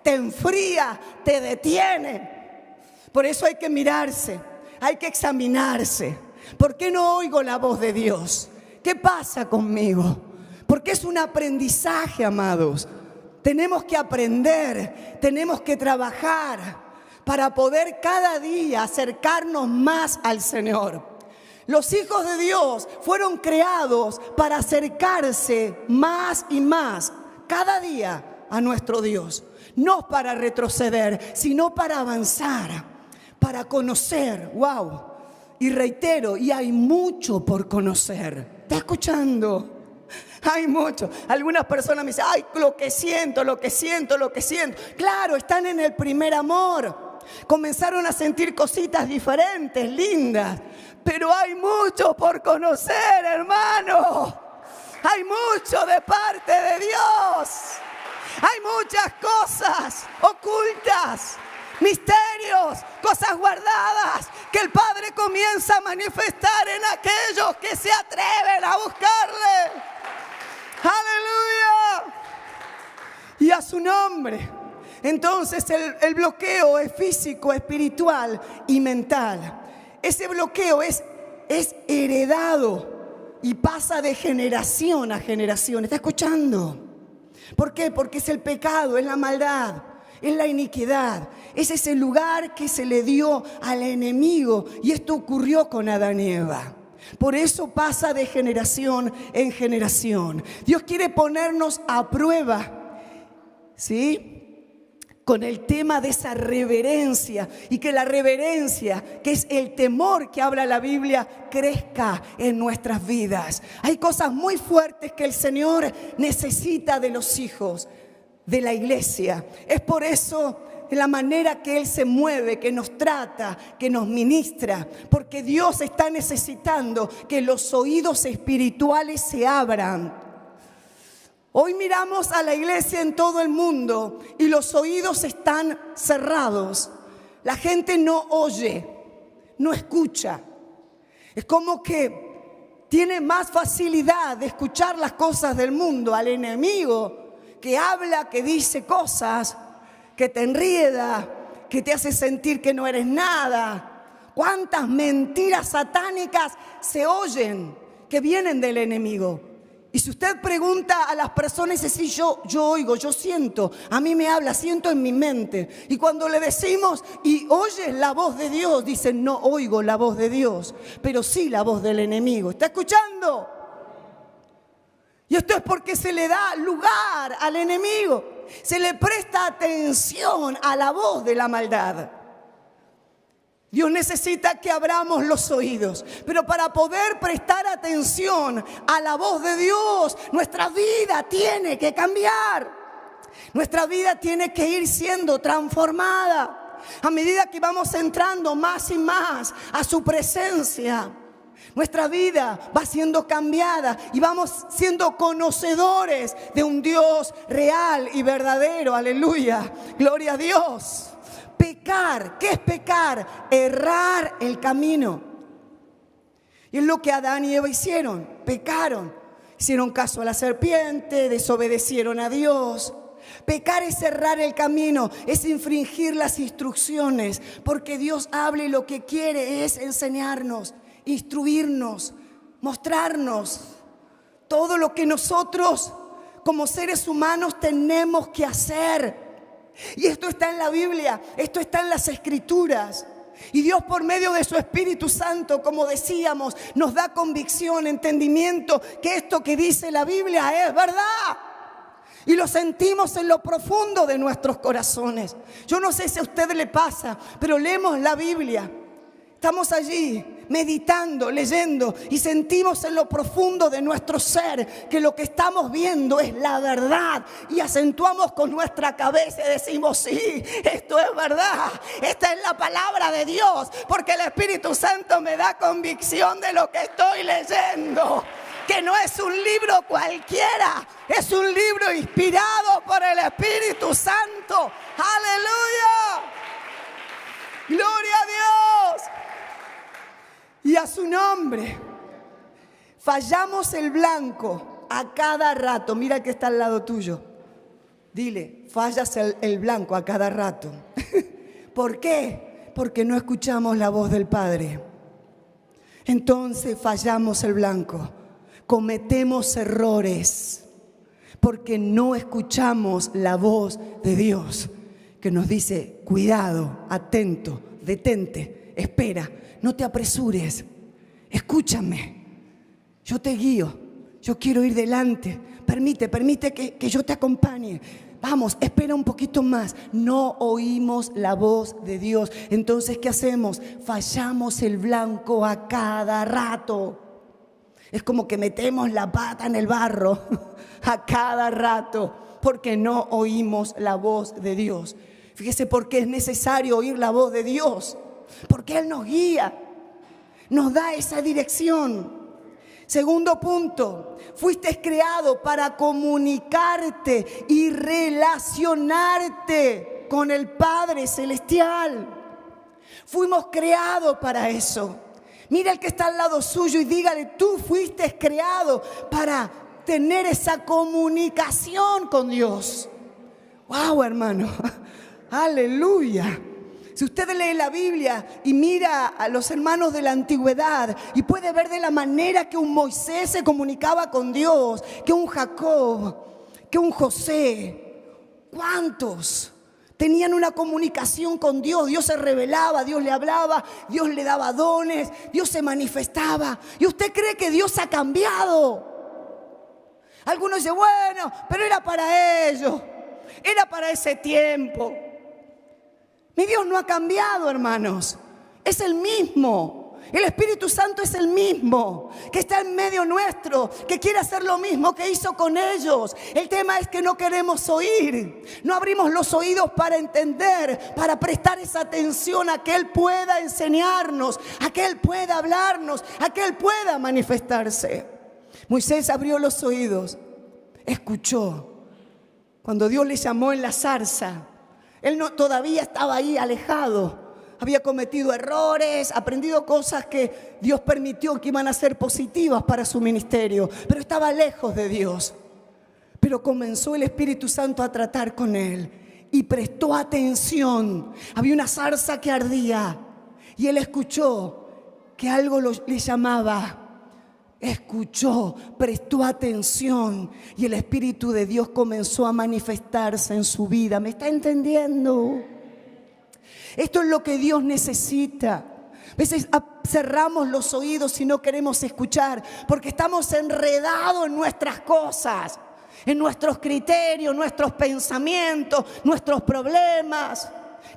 te enfría, te detiene. Por eso hay que mirarse, hay que examinarse. ¿Por qué no oigo la voz de Dios? ¿Qué pasa conmigo? Porque es un aprendizaje, amados. Tenemos que aprender, tenemos que trabajar para poder cada día acercarnos más al Señor. Los hijos de Dios fueron creados para acercarse más y más cada día a nuestro Dios. No para retroceder, sino para avanzar, para conocer. ¡Wow! Y reitero, y hay mucho por conocer. ¿Está escuchando? Hay mucho. Algunas personas me dicen, ay, lo que siento. Claro, están en el primer amor. Comenzaron a sentir cositas diferentes, lindas. Pero hay mucho por conocer, hermano. Hay mucho de parte de Dios. Hay muchas cosas ocultas, misterios, cosas guardadas que el Padre comienza a manifestar en aquellos que se atreven a buscarle. ¡Aleluya! Y a su nombre. Entonces el bloqueo es físico, espiritual y mental. Ese bloqueo es heredado y pasa de generación a generación. ¿Está escuchando? ¿Por qué? Porque es el pecado, es la maldad, es la iniquidad. Es ese lugar que se le dio al enemigo. Y esto ocurrió con Adán y Eva. Por eso pasa de generación en generación. Dios quiere ponernos a prueba, ¿sí?, con el tema de esa reverencia, y que la reverencia, que es el temor que habla la Biblia, crezca en nuestras vidas. Hay cosas muy fuertes que el Señor necesita de los hijos de la iglesia. Es por eso la manera que Él se mueve, que nos trata, que nos ministra, porque Dios está necesitando que los oídos espirituales se abran. Hoy miramos a la iglesia en todo el mundo y los oídos están cerrados. La gente no oye, no escucha. Es como que tiene más facilidad de escuchar las cosas del mundo al enemigo, que habla, que dice cosas, que te enrieda, que te hace sentir que no eres nada. ¿Cuántas mentiras satánicas se oyen que vienen del enemigo? Y si usted pregunta a las personas, dice, sí, yo oigo, yo siento, a mí me habla, siento en mi mente. Y cuando le decimos, ¿y oyes la voz de Dios? Dicen, no oigo la voz de Dios, pero sí la voz del enemigo. ¿Está escuchando? Y esto es porque se le da lugar al enemigo. Se le presta atención a la voz de la maldad. Dios necesita que abramos los oídos, pero para poder prestar atención a la voz de Dios, nuestra vida tiene que cambiar. Nuestra vida tiene que ir siendo transformada a medida que vamos entrando más y más a su presencia. Nuestra vida va siendo cambiada y vamos siendo conocedores de un Dios real y verdadero. Aleluya, gloria a Dios. Pecar, ¿qué es pecar? Errar el camino. Y es lo que Adán y Eva hicieron, pecaron. Hicieron caso a la serpiente, desobedecieron a Dios. Pecar es errar el camino, es infringir las instrucciones, porque Dios habla y lo que quiere es enseñarnos, instruirnos, mostrarnos todo lo que nosotros como seres humanos tenemos que hacer. Y esto está en la Biblia, esto está en las Escrituras. Y Dios, por medio de su Espíritu Santo, como decíamos, nos da convicción, entendimiento, que esto que dice la Biblia es verdad. Y lo sentimos en lo profundo de nuestros corazones. Yo no sé si a usted le pasa, pero leemos la Biblia. Estamos allí meditando, leyendo, y sentimos en lo profundo de nuestro ser que lo que estamos viendo es la verdad, y acentuamos con nuestra cabeza y decimos, sí, esto es verdad, esta es la palabra de Dios, porque el Espíritu Santo me da convicción de lo que estoy leyendo, que no es un libro cualquiera, es un libro inspirado por el Espíritu Santo. ¡Aleluya! ¡Gloria a Dios! y a su nombre. Fallamos el blanco a cada rato. Mira el que está al lado tuyo. Dile, fallas el blanco a cada rato. ¿Por qué? Porque no escuchamos la voz del Padre. Entonces fallamos el blanco. Cometemos errores porque no escuchamos la voz de Dios, que nos dice, cuidado, atento, detente, espera, no te apresures, escúchame, yo te guío, yo quiero ir delante, permite que yo te acompañe. Vamos, espera un poquito más. No oímos la voz de Dios. Entonces, ¿qué hacemos? Fallamos el blanco a cada rato. Es como que metemos la pata en el barro a cada rato porque no oímos la voz de Dios. Fíjese por qué es necesario oír la voz de Dios. Porque Él nos guía, nos da esa dirección. Segundo punto, fuiste creado para comunicarte y relacionarte con el Padre Celestial. Fuimos creados para eso. Mira el que está al lado suyo y dígale, tú fuiste creado para tener esa comunicación con Dios. ¡Wow, hermano! ¡Aleluya! Si usted lee la Biblia y mira a los hermanos de la antigüedad y puede ver de la manera que un Moisés se comunicaba con Dios, que un Jacob, que un José, ¿cuántos tenían una comunicación con Dios? Dios se revelaba, Dios le hablaba, Dios le daba dones, Dios se manifestaba. ¿Y usted cree que Dios ha cambiado? Algunos dicen, bueno, pero era para ellos, era para ese tiempo. Mi Dios no ha cambiado, hermanos. Es el mismo. El Espíritu Santo es el mismo, que está en medio nuestro, que quiere hacer lo mismo que hizo con ellos. El tema es que no queremos oír. No abrimos los oídos para entender, para prestar esa atención a que Él pueda enseñarnos, a que Él pueda hablarnos, a que Él pueda manifestarse. Moisés abrió los oídos, escuchó. Cuando Dios le llamó en la zarza, él todavía estaba ahí alejado, había cometido errores, aprendido cosas que Dios permitió que iban a ser positivas para su ministerio, pero estaba lejos de Dios. Pero comenzó el Espíritu Santo a tratar con él y prestó atención. Había una zarza que ardía y él escuchó que algo le llamaba. Escuchó, prestó atención y el Espíritu de Dios comenzó a manifestarse en su vida. ¿Me está entendiendo? Esto es lo que Dios necesita. A veces cerramos los oídos y no queremos escuchar porque estamos enredados en nuestras cosas, en nuestros criterios, nuestros pensamientos, nuestros problemas.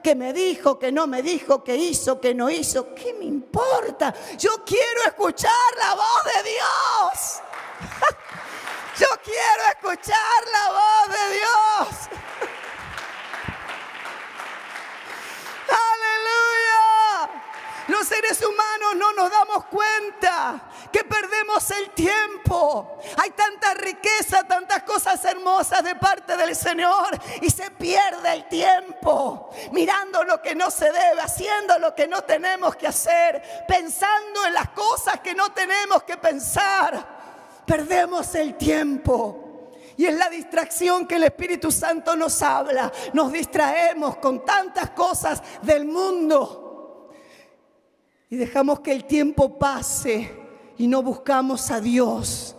Que me dijo, que no me dijo, que hizo, que no hizo. ¿Qué me importa? Yo quiero escuchar la voz de Dios. Yo quiero escuchar la voz de Dios. ¡Aleluya! Los seres humanos no nos damos cuenta que perdemos el tiempo. Hay tanta riqueza, tantas cosas hermosas de parte del Señor y se pierde el tiempo mirando lo que no se debe, haciendo lo que no tenemos que hacer, pensando en las cosas que no tenemos que pensar. Perdemos el tiempo. Y es la distracción que el Espíritu Santo nos habla. Nos distraemos con tantas cosas del mundo y dejamos que el tiempo pase y no buscamos a Dios.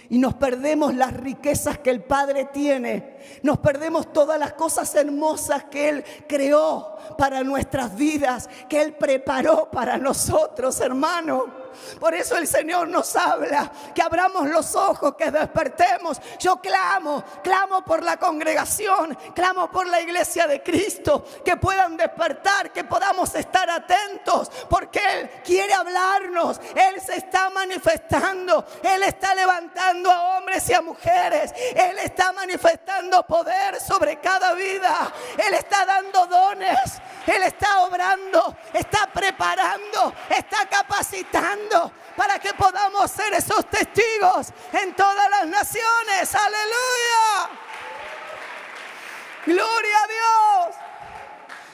Y nos perdemos las riquezas que el Padre tiene. Nos perdemos todas las cosas hermosas que Él creó para nuestras vidas, que Él preparó para nosotros, hermano. Por eso el Señor nos habla, que abramos los ojos, que despertemos. Yo clamo por la congregación, clamo por la iglesia de Cristo, que puedan despertar, que podamos estar atentos, porque Él quiere hablarnos, Él se está manifestando, Él está levantando a hombres y a mujeres, Él está manifestando poder sobre cada vida, Él está dando dones, Él está obrando, está preparando, está capacitando para que podamos ser esos testigos en todas las naciones. ¡Aleluya! ¡Gloria a Dios!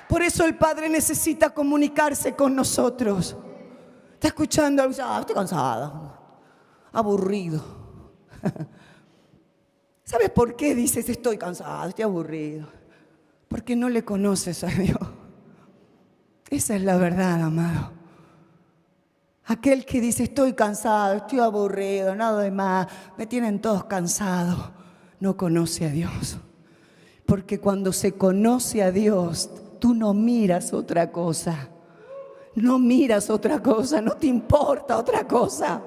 Por eso el Padre necesita comunicarse con nosotros. Está escuchando, estoy cansada, aburrido. ¿Sabes por qué dices estoy cansado, estoy aburrido? Porque no le conoces a Dios. Esa es la verdad, amado. Aquel que dice estoy cansado, estoy aburrido, nada de más, me tienen todos cansados, no conoce a Dios. Porque cuando se conoce a Dios, tú no miras otra cosa. No miras otra cosa, no te importa otra cosa.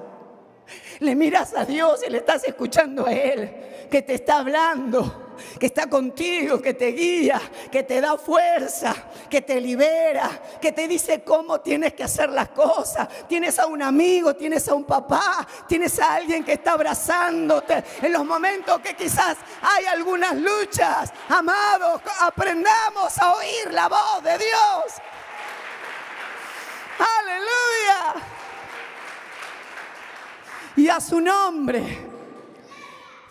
Le miras a Dios y le estás escuchando a Él, que te está hablando, que está contigo, que te guía, que te da fuerza, que te libera, que te dice cómo tienes que hacer las cosas. Tienes a un amigo, tienes a un papá, tienes a alguien que está abrazándote en los momentos que quizás hay algunas luchas. Amados, aprendamos a oír la voz de Dios. ¡Aleluya! Y a su nombre.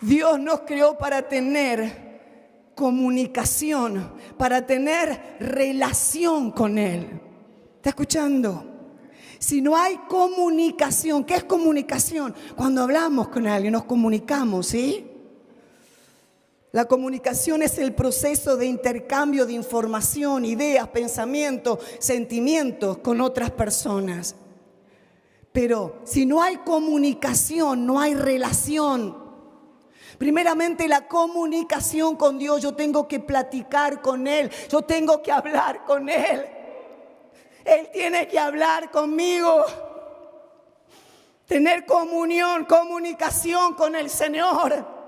Dios nos creó para tener comunicación, para tener relación con Él. ¿Está escuchando? Si no hay comunicación, ¿qué es comunicación? Cuando hablamos con alguien, nos comunicamos, ¿sí? La comunicación es el proceso de intercambio de información, ideas, pensamientos, sentimientos con otras personas. Pero si no hay comunicación, no hay relación. Primeramente la comunicación con Dios, yo tengo que platicar con Él, yo tengo que hablar con Él. Él tiene que hablar conmigo. Tener comunión, comunicación con el Señor.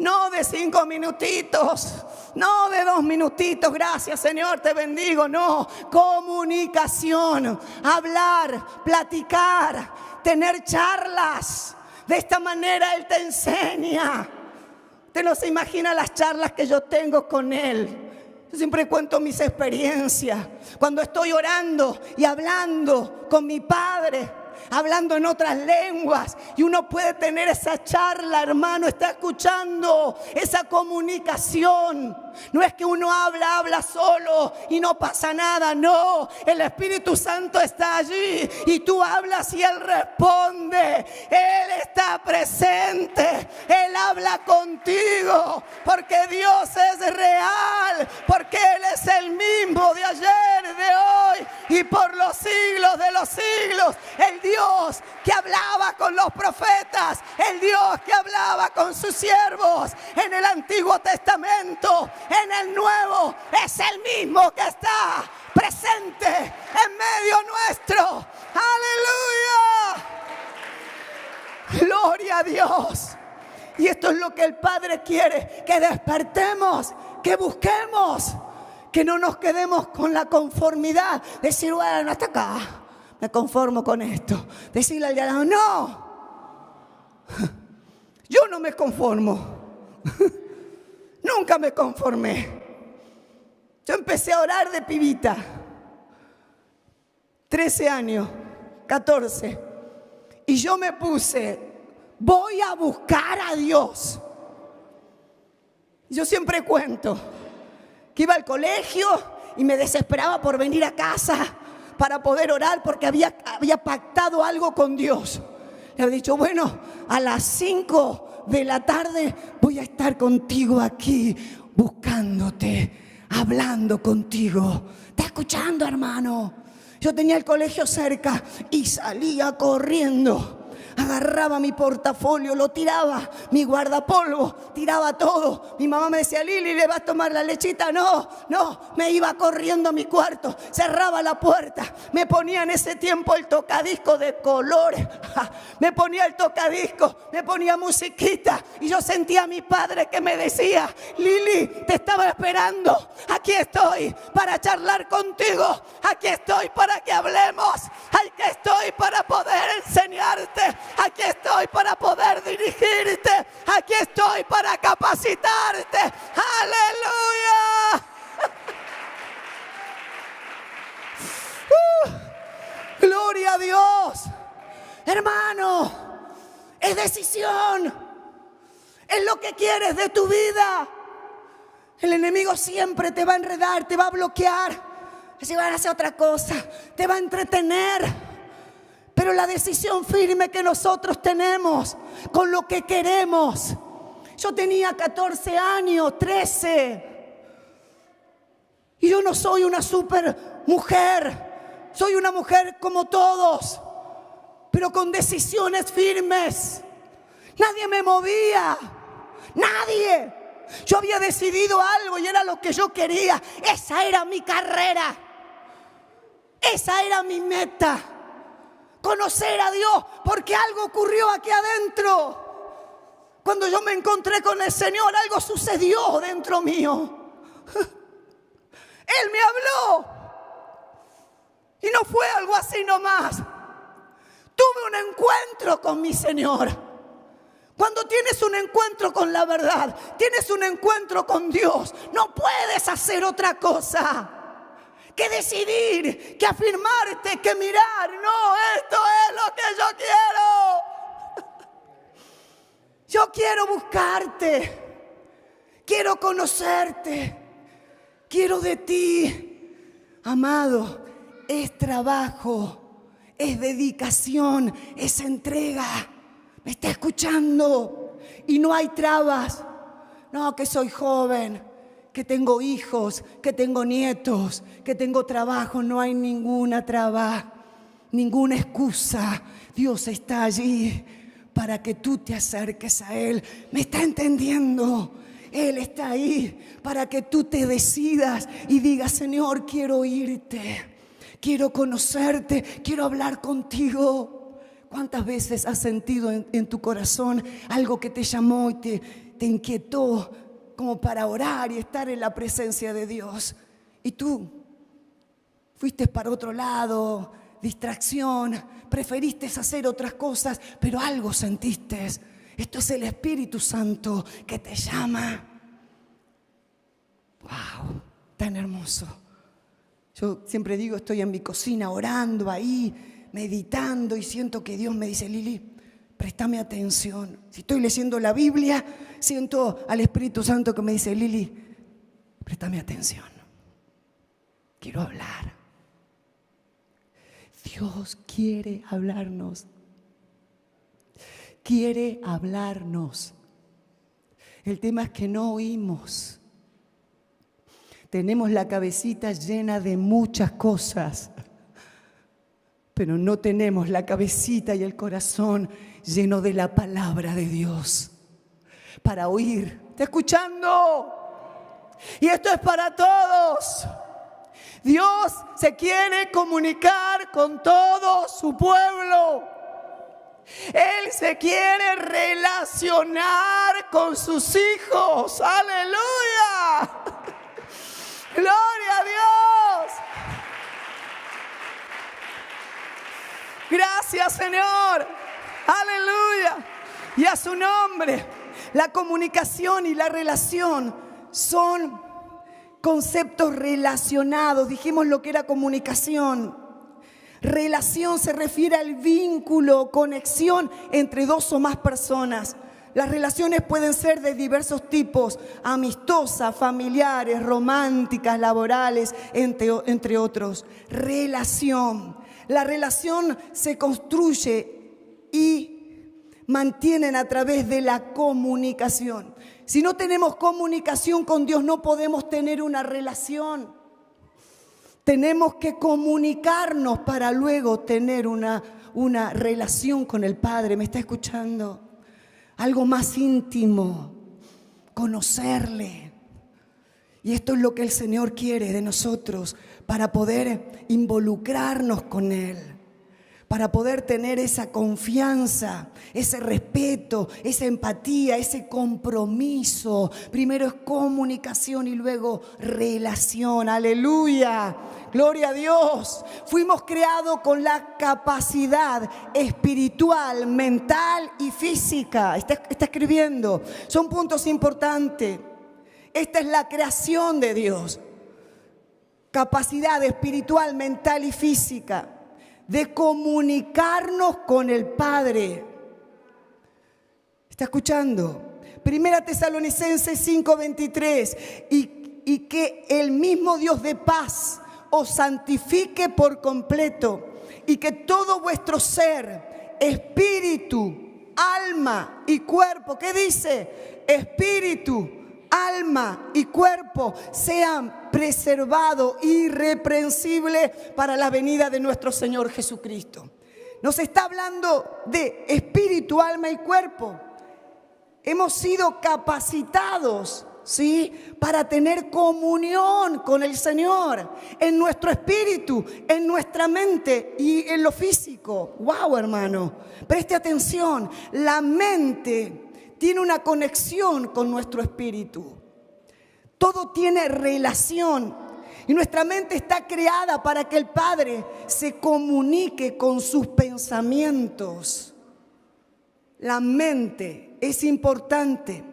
No de 5 minutitos, no de 2 minutitos, gracias Señor, te bendigo, no, comunicación, hablar, platicar, tener charlas. De esta manera Él te enseña. Usted no se imagina las charlas que yo tengo con Él. Yo siempre cuento mis experiencias. Cuando estoy orando y hablando con mi Padre, hablando en otras lenguas, y uno puede tener esa charla, hermano, está escuchando esa comunicación. No es que uno habla solo y no pasa nada, no, el Espíritu Santo está allí y tú hablas y Él responde. Él está presente, Él habla contigo, porque Dios es real, porque Él es el mismo de ayer, de hoy y por los siglos de los siglos. El Dios que hablaba con los profetas, el Dios que hablaba con sus siervos en el Antiguo Testamento, en el Nuevo, es el mismo que está presente en medio nuestro. ¡Aleluya! Gloria a Dios. Y esto es lo que el Padre quiere, que despertemos, que busquemos, que no nos quedemos con la conformidad, decir, bueno, hasta acá, me conformo con esto. Decirle al de al lado, no, yo no me conformo. Nunca me conformé. Yo empecé a orar de pibita, 13 años, 14. Y yo me puse, voy a buscar a Dios. Yo siempre cuento que iba al colegio y me desesperaba por venir a casa para poder orar, porque había pactado algo con Dios. Le había dicho, bueno, a las 5 de la tarde voy a estar contigo aquí, buscándote, hablando contigo. ¿Está escuchando, hermano? Yo tenía el colegio cerca y salía corriendo. Agarraba mi portafolio, lo tiraba, mi guardapolvo, tiraba todo. Mi mamá me decía, Lili, ¿le vas a tomar la lechita? No, me iba corriendo a mi cuarto, cerraba la puerta, me ponía en ese tiempo el tocadisco de colores, me ponía el tocadisco, me ponía musiquita y yo sentía a mi padre que me decía, Lili, te estaba esperando, aquí estoy para charlar contigo, aquí estoy para que hablemos, aquí estoy para poder enseñarte. Aquí estoy para poder dirigirte. Aquí estoy para capacitarte. ¡Aleluya! ¡Gloria a Dios! Hermano, es decisión. Es lo que quieres de tu vida. El enemigo siempre te va a enredar, te va a bloquear. Si van a hacer otra cosa, te va a entretener. Pero la decisión firme que nosotros tenemos con lo que queremos. Yo tenía 14 años, 13. Y yo no soy una super mujer. Soy una mujer como todos, pero con decisiones firmes. Nadie me movía. Nadie. Yo había decidido algo y era lo que yo quería. Esa era mi carrera. Esa era mi meta. Conocer a Dios, porque algo ocurrió aquí adentro. Cuando yo me encontré con el Señor, algo sucedió dentro mío. Él me habló. Y no fue algo así nomás. Tuve un encuentro con mi Señor. Cuando tienes un encuentro con la verdad, tienes un encuentro con Dios, no puedes hacer otra cosa que decidir, que afirmarte, que mirar. No, esto es lo que yo quiero. Yo quiero buscarte. Quiero conocerte. Quiero de ti. Amado, es trabajo, es dedicación, es entrega. ¿Me está escuchando? Y no hay trabas. No, que soy joven, que tengo hijos, que tengo nietos, que tengo trabajo. No hay ninguna traba, ninguna excusa. Dios está allí para que tú te acerques a Él. ¿Me está entendiendo? Él está ahí para que tú te decidas y digas: Señor, quiero oírte, quiero conocerte, quiero hablar contigo. ¿Cuántas veces has sentido en tu corazón algo que te llamó y te inquietó como para orar y estar en la presencia de Dios? Y tú fuiste para otro lado, distracción, preferiste hacer otras cosas, pero algo sentiste. Esto es el Espíritu Santo que te llama. ¡Wow! Tan hermoso. Yo siempre digo, estoy en mi cocina orando ahí, meditando, y siento que Dios me dice: Lili, préstame atención. Si estoy leyendo la Biblia, siento al Espíritu Santo que me dice: Lili, préstame atención. Quiero hablar. Dios quiere hablarnos. Quiere hablarnos. El tema es que no oímos. Tenemos la cabecita llena de muchas cosas, pero no tenemos la cabecita y el corazón lleno de la palabra de Dios para oír. ¿Está escuchando? Y esto es para todos. Dios se quiere comunicar con todo su pueblo. Él se quiere relacionar con sus hijos. ¡Aleluya! ¡Gloria a Dios! Gracias, Señor. ¡Aleluya! Y a su nombre. La comunicación y la relación son conceptos relacionados. Dijimos lo que era comunicación. Relación se refiere al vínculo, conexión entre dos o más personas. Las relaciones pueden ser de diversos tipos: amistosas, familiares, románticas, laborales, entre otros. Relación. La relación se construye y mantienen a través de la comunicación. Si no tenemos comunicación con Dios, no podemos tener una relación. Tenemos que comunicarnos para luego tener una relación con el Padre. ¿Me está escuchando? Algo más íntimo, conocerle. Y esto es lo que el Señor quiere de nosotros para poder involucrarnos con Él, para poder tener esa confianza, ese respeto, esa empatía, ese compromiso. Primero es comunicación y luego relación. ¡Aleluya! ¡Gloria a Dios! Fuimos creados con la capacidad espiritual, mental y física. Está escribiendo. Son puntos importantes. Esta es la creación de Dios. Capacidad espiritual, mental y física de comunicarnos con el Padre. ¿Está escuchando? Primera Tesalonicenses 5:23. Y que el mismo Dios de paz os santifique por completo, y que todo vuestro ser, espíritu, alma y cuerpo, ¿qué dice? Espíritu, alma y cuerpo sean preservados irreprensibles para la venida de nuestro Señor Jesucristo. Nos está hablando de espíritu, alma y cuerpo. Hemos sido capacitados, ¿sí?, para tener comunión con el Señor en nuestro espíritu, en nuestra mente y en lo físico. ¡Wow, hermano! Preste atención. La mente tiene una conexión con nuestro espíritu. Todo tiene relación. Y nuestra mente está creada para que el Padre se comunique con sus pensamientos. La mente es importante.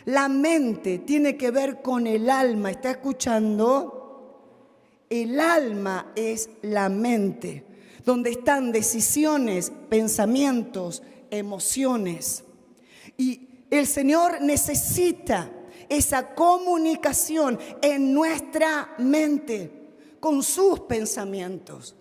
La mente tiene que ver con el alma. ¿Está escuchando? El alma es la mente, donde están decisiones, pensamientos, emociones. Y el Señor necesita esa comunicación en nuestra mente con sus pensamientos.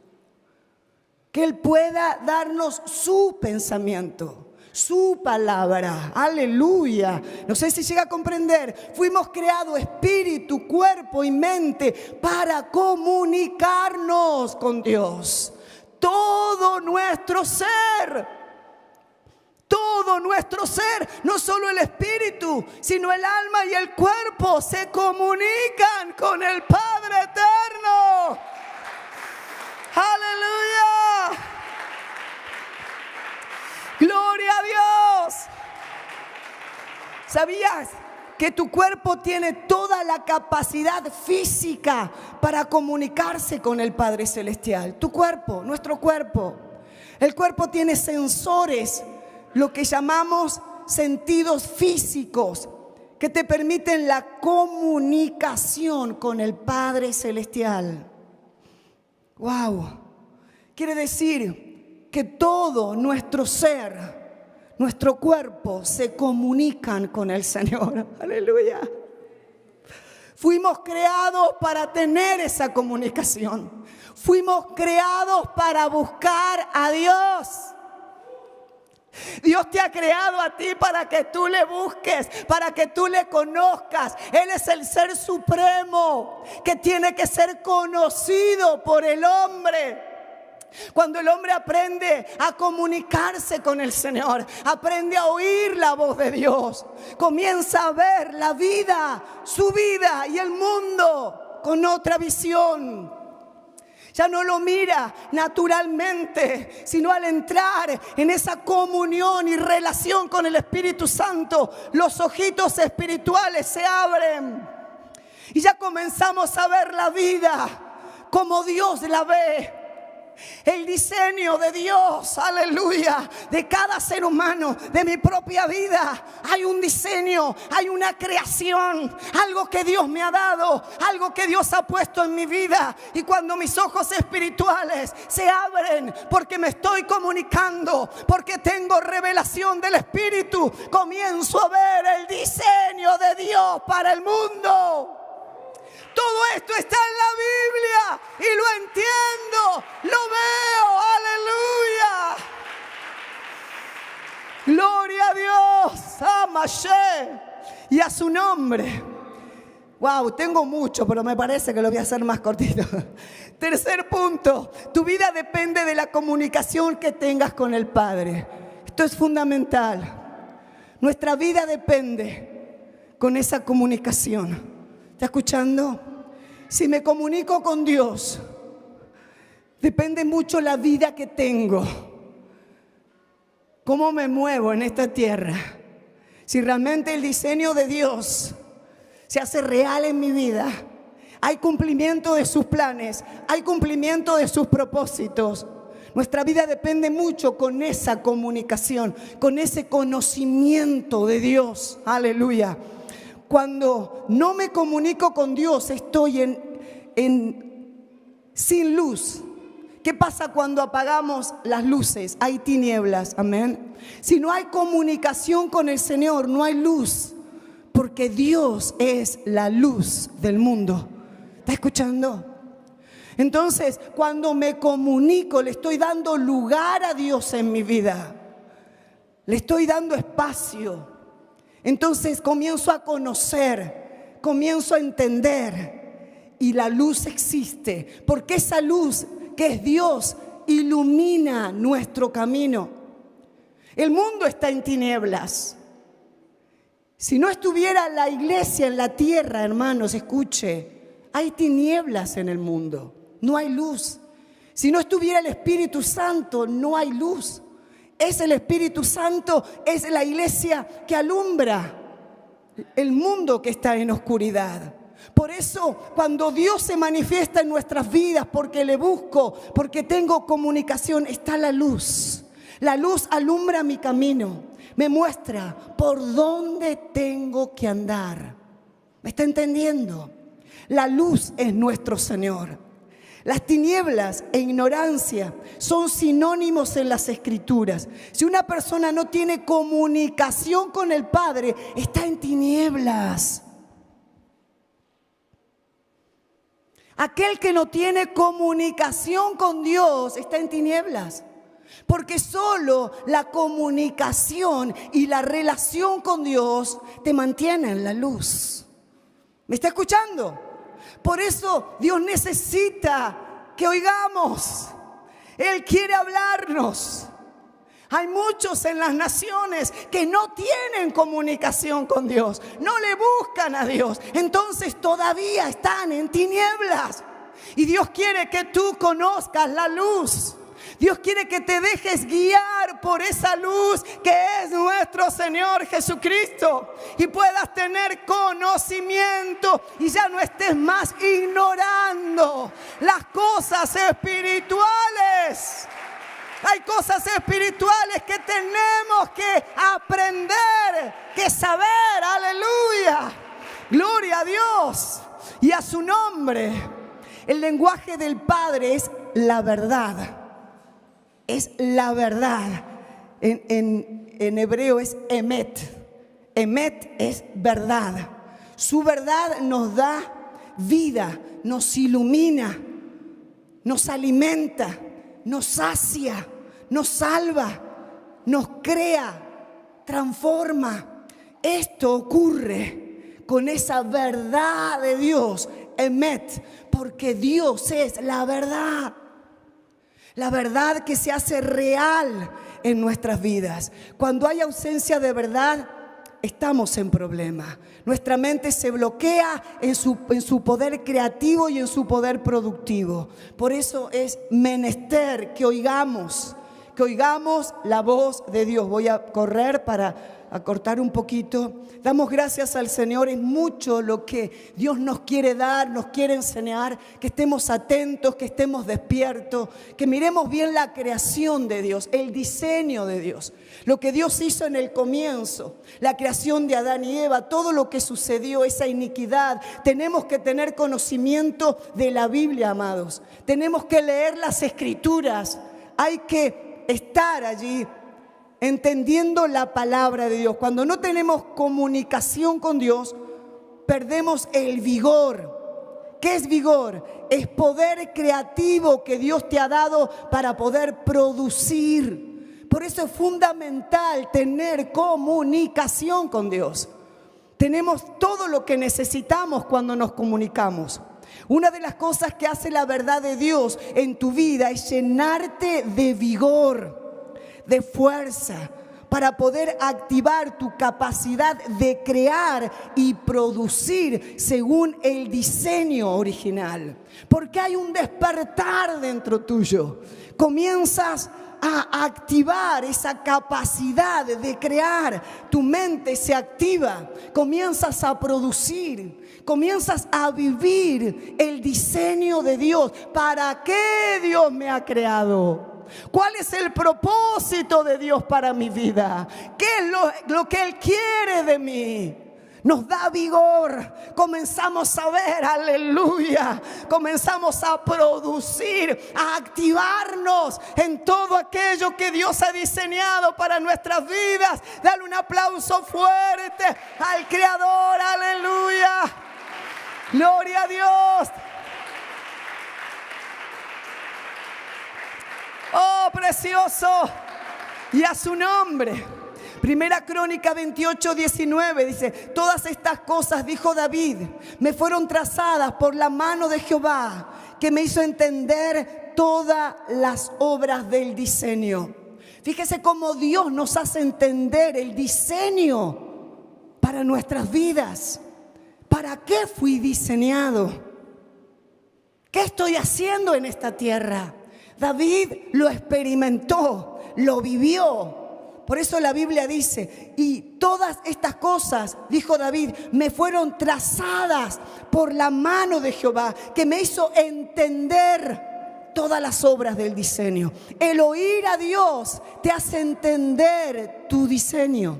Que Él pueda darnos su pensamiento, su palabra. Aleluya. No sé si llega a comprender. Fuimos creados espíritu, cuerpo y mente para comunicarnos con Dios. Todo nuestro ser, no solo el espíritu, sino el alma y el cuerpo se comunican con el Padre eterno. Aleluya. Gloria a Dios. ¿Sabías que tu cuerpo tiene toda la capacidad física para comunicarse con el Padre Celestial? Tu cuerpo, nuestro cuerpo. El cuerpo tiene sensores, lo que llamamos sentidos físicos, que te permiten la comunicación con el Padre Celestial. ¡Wow! Quiere decir que todo nuestro ser, nuestro cuerpo, se comunican con el Señor. ¡Aleluya! Fuimos creados para tener esa comunicación. Fuimos creados para buscar a Dios. Dios te ha creado a ti para que tú le busques, para que tú le conozcas. Él es el ser supremo que tiene que ser conocido por el hombre. Cuando el hombre aprende a comunicarse con el Señor, aprende a oír la voz de Dios, comienza a ver la vida, su vida y el mundo con otra visión. Ya no lo mira naturalmente, sino al entrar en esa comunión y relación con el Espíritu Santo, los ojitos espirituales se abren y ya comenzamos a ver la vida como Dios la ve. El diseño de Dios, aleluya, de cada ser humano, de mi propia vida. Hay un diseño, hay una creación, algo que Dios me ha dado, algo que Dios ha puesto en mi vida. Y cuando mis ojos espirituales se abren, porque me estoy comunicando, porque tengo revelación del Espíritu, comienzo a ver el diseño de Dios para el mundo. Todo esto está en la Biblia y lo entiendo, lo veo, aleluya. Gloria a Dios, a Mashiach y a su nombre. Wow, tengo mucho, pero me parece que lo voy a hacer más cortito. Tercer punto, tu vida depende de la comunicación que tengas con el Padre. Esto es fundamental. Nuestra vida depende con esa comunicación. ¿Está escuchando? Si me comunico con Dios, depende mucho la vida que tengo. ¿Cómo me muevo en esta tierra? Si realmente el diseño de Dios se hace real en mi vida, hay cumplimiento de sus planes, hay cumplimiento de sus propósitos. Nuestra vida depende mucho con esa comunicación, con ese conocimiento de Dios. Aleluya. Cuando no me comunico con Dios, estoy sin luz. ¿Qué pasa cuando apagamos las luces? Hay tinieblas, amén. Si no hay comunicación con el Señor, no hay luz, porque Dios es la luz del mundo. ¿Está escuchando? Entonces, cuando me comunico, le estoy dando lugar a Dios en mi vida. Le estoy dando espacio. Entonces comienzo a conocer, comienzo a entender. Y la luz existe, porque esa luz que es Dios ilumina nuestro camino. El mundo está en tinieblas. Si no estuviera la iglesia en la tierra, hermanos, escuche, hay tinieblas en el mundo. No hay luz. Si no estuviera el Espíritu Santo, no hay luz. Es el Espíritu Santo, es la iglesia que alumbra el mundo que está en oscuridad. Por eso, cuando Dios se manifiesta en nuestras vidas, porque le busco, porque tengo comunicación, está la luz. La luz alumbra mi camino, me muestra por dónde tengo que andar. ¿Me está entendiendo? La luz es nuestro Señor. Las tinieblas e ignorancia son sinónimos en las Escrituras. Si una persona no tiene comunicación con el Padre, está en tinieblas. Aquel que no tiene comunicación con Dios está en tinieblas. Porque solo la comunicación y la relación con Dios te mantienen en la luz. ¿Me está escuchando? Por eso Dios necesita que oigamos. Él quiere hablarnos. Hay muchos en las naciones que no tienen comunicación con Dios, no le buscan a Dios, entonces todavía están en tinieblas. Y Dios quiere que tú conozcas la luz. Dios quiere que te dejes guiar por esa luz que es nuestro Señor Jesucristo y puedas tener conocimiento y ya no estés más ignorando las cosas espirituales. Hay cosas espirituales que tenemos que aprender, que saber. Aleluya. Gloria a Dios y a su nombre. El lenguaje del Padre es la verdad. Es la verdad. En hebreo es emet. Emet es verdad. Su verdad nos da vida, nos ilumina, nos alimenta, nos sacia, nos salva, nos crea, transforma. Esto ocurre con esa verdad de Dios, emet, porque Dios es la verdad. La verdad que se hace real en nuestras vidas. Cuando hay ausencia de verdad, estamos en problema. Nuestra mente se bloquea en su poder creativo y en su poder productivo. Por eso es menester que oigamos la voz de Dios. Voy a correr para acortar un poquito. Damos gracias al Señor. Es mucho lo que Dios nos quiere dar, nos quiere enseñar. Que estemos atentos, que estemos despiertos, que miremos bien la creación de Dios, el diseño de Dios, lo que Dios hizo en el comienzo, la creación de Adán y Eva, todo lo que sucedió, esa iniquidad. Tenemos que tener conocimiento de la Biblia, amados. Tenemos que leer las Escrituras. Hay que estar allí entendiendo la palabra de Dios. Cuando no tenemos comunicación con Dios, perdemos el vigor. ¿Qué es vigor? Es poder creativo que Dios te ha dado para poder producir. Por eso es fundamental tener comunicación con Dios. Tenemos todo lo que necesitamos cuando nos comunicamos. Una de las cosas que hace la verdad de Dios en tu vida es llenarte de vigor, de fuerza, para poder activar tu capacidad de crear y producir según el diseño original. Porque hay un despertar dentro tuyo. Comienzas a activar esa capacidad de crear. Tu mente se activa. Comienzas a producir. Comienzas a vivir el diseño de Dios. ¿Para qué Dios me ha creado? ¿Cuál es el propósito de Dios para mi vida? ¿Qué es lo que Él quiere de mí? Nos da vigor, comenzamos a ver, aleluya, comenzamos a producir, a activarnos en todo aquello que Dios ha diseñado para nuestras vidas. Dale un aplauso fuerte al Creador, aleluya, gloria a Dios. Oh, precioso. Y a su nombre. Primera Crónica 28:19 dice: todas estas cosas, dijo David, me fueron trazadas por la mano de Jehová, que me hizo entender todas las obras del diseño. Fíjese cómo Dios nos hace entender el diseño para nuestras vidas. ¿Para qué fui diseñado? ¿Qué estoy haciendo en esta tierra? David lo experimentó, lo vivió. Por eso la Biblia dice: y todas estas cosas, dijo David, me fueron trazadas por la mano de Jehová, que me hizo entender todas las obras del diseño. El oír a Dios te hace entender tu diseño.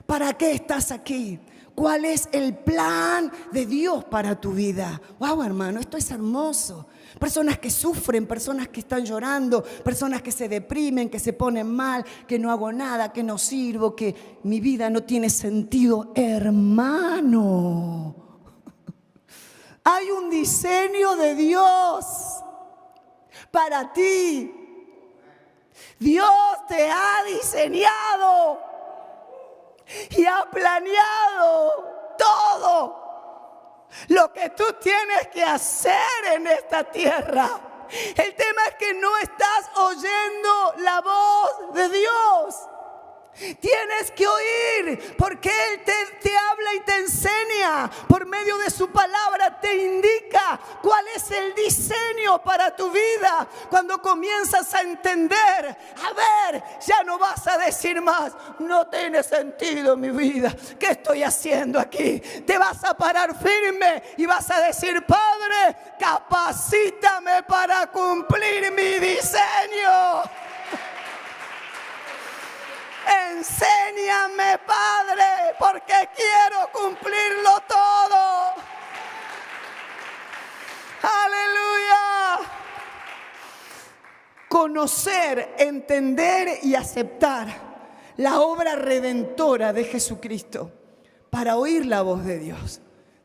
¿Para qué estás aquí? ¿Cuál es el plan de Dios para tu vida? Wow, hermano, esto es hermoso. Personas que sufren, personas que están llorando, personas que se deprimen, que se ponen mal, que no hago nada, que no sirvo, que mi vida no tiene sentido. Hermano, hay un diseño de Dios para ti. Dios te ha diseñado y ha planeado todo lo que tú tienes que hacer en esta tierra. El tema es que no estás oyendo la voz de Dios. Tienes que oír, porque Él te habla y te enseña. Por medio de su palabra te indica cuál es el diseño para tu vida. Cuando comienzas a entender, a ver, ya no vas a decir más: no tiene sentido mi vida, ¿qué estoy haciendo aquí? Te vas a parar firme y vas a decir: Padre, capacítame para cumplir mi diseño. Enséñame, Padre, porque quiero cumplirlo todo. Aleluya. Conocer, entender y aceptar la obra redentora de Jesucristo para oír la voz de Dios.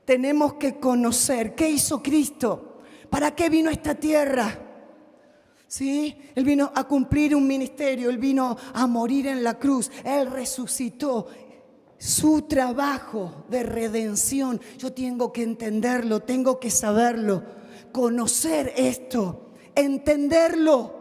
Tenemos que conocer qué hizo Cristo, para qué vino a esta tierra. ¿Sí? Él vino a cumplir un ministerio, Él vino a morir en la cruz, Él resucitó. Su trabajo de redención, yo tengo que entenderlo, tengo que saberlo, conocer esto, entenderlo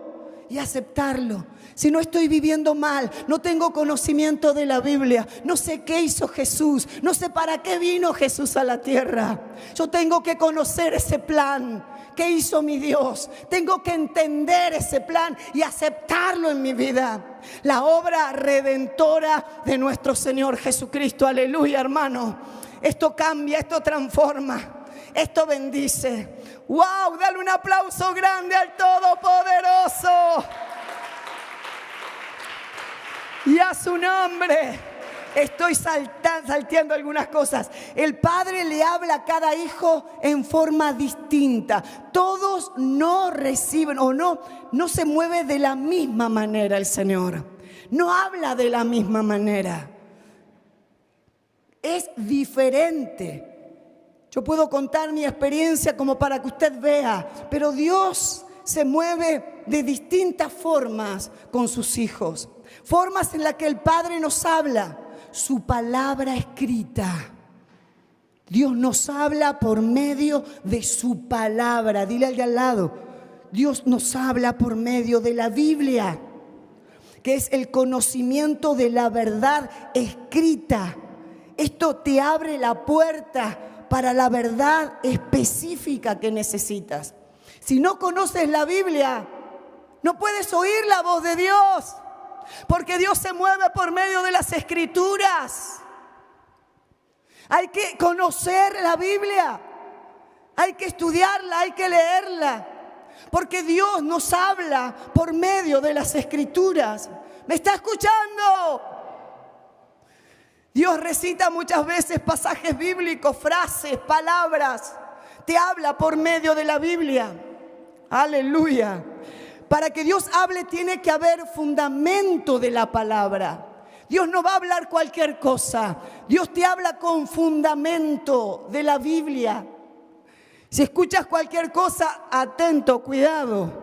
y aceptarlo. Si no estoy viviendo mal, no tengo conocimiento de la Biblia, no sé qué hizo Jesús, no sé para qué vino Jesús a la tierra, yo tengo que conocer ese plan. ¿Qué hizo mi Dios? Tengo que entender ese plan y aceptarlo en mi vida. La obra redentora de nuestro Señor Jesucristo. Aleluya, hermano. Esto cambia, esto transforma, esto bendice. ¡Wow! Dale un aplauso grande al Todopoderoso. Y a su nombre. Estoy salteando algunas cosas. El Padre le habla a cada hijo en forma distinta. Todos no reciben o no se mueve de la misma manera el Señor. No habla de la misma manera. Es diferente. Yo puedo contar mi experiencia como para que usted vea, pero Dios se mueve de distintas formas con sus hijos. Formas en las que el Padre nos habla. Su palabra escrita. Dios nos habla por medio de su palabra. Dile al de al lado: Dios nos habla por medio de la Biblia, que es el conocimiento de la verdad escrita. Esto te abre la puerta para la verdad específica que necesitas. Si no conoces la Biblia, no puedes oír la voz de Dios. Porque Dios se mueve por medio de las Escrituras. Hay que conocer la Biblia, hay que estudiarla, hay que leerla, porque Dios nos habla por medio de las Escrituras. ¿Me está escuchando? Dios recita muchas veces pasajes bíblicos, frases, palabras. Te habla por medio de la Biblia. Aleluya. Para que Dios hable tiene que haber fundamento de la palabra. Dios no va a hablar cualquier cosa. Dios te habla con fundamento de la Biblia. Si escuchas cualquier cosa, atento, cuidado.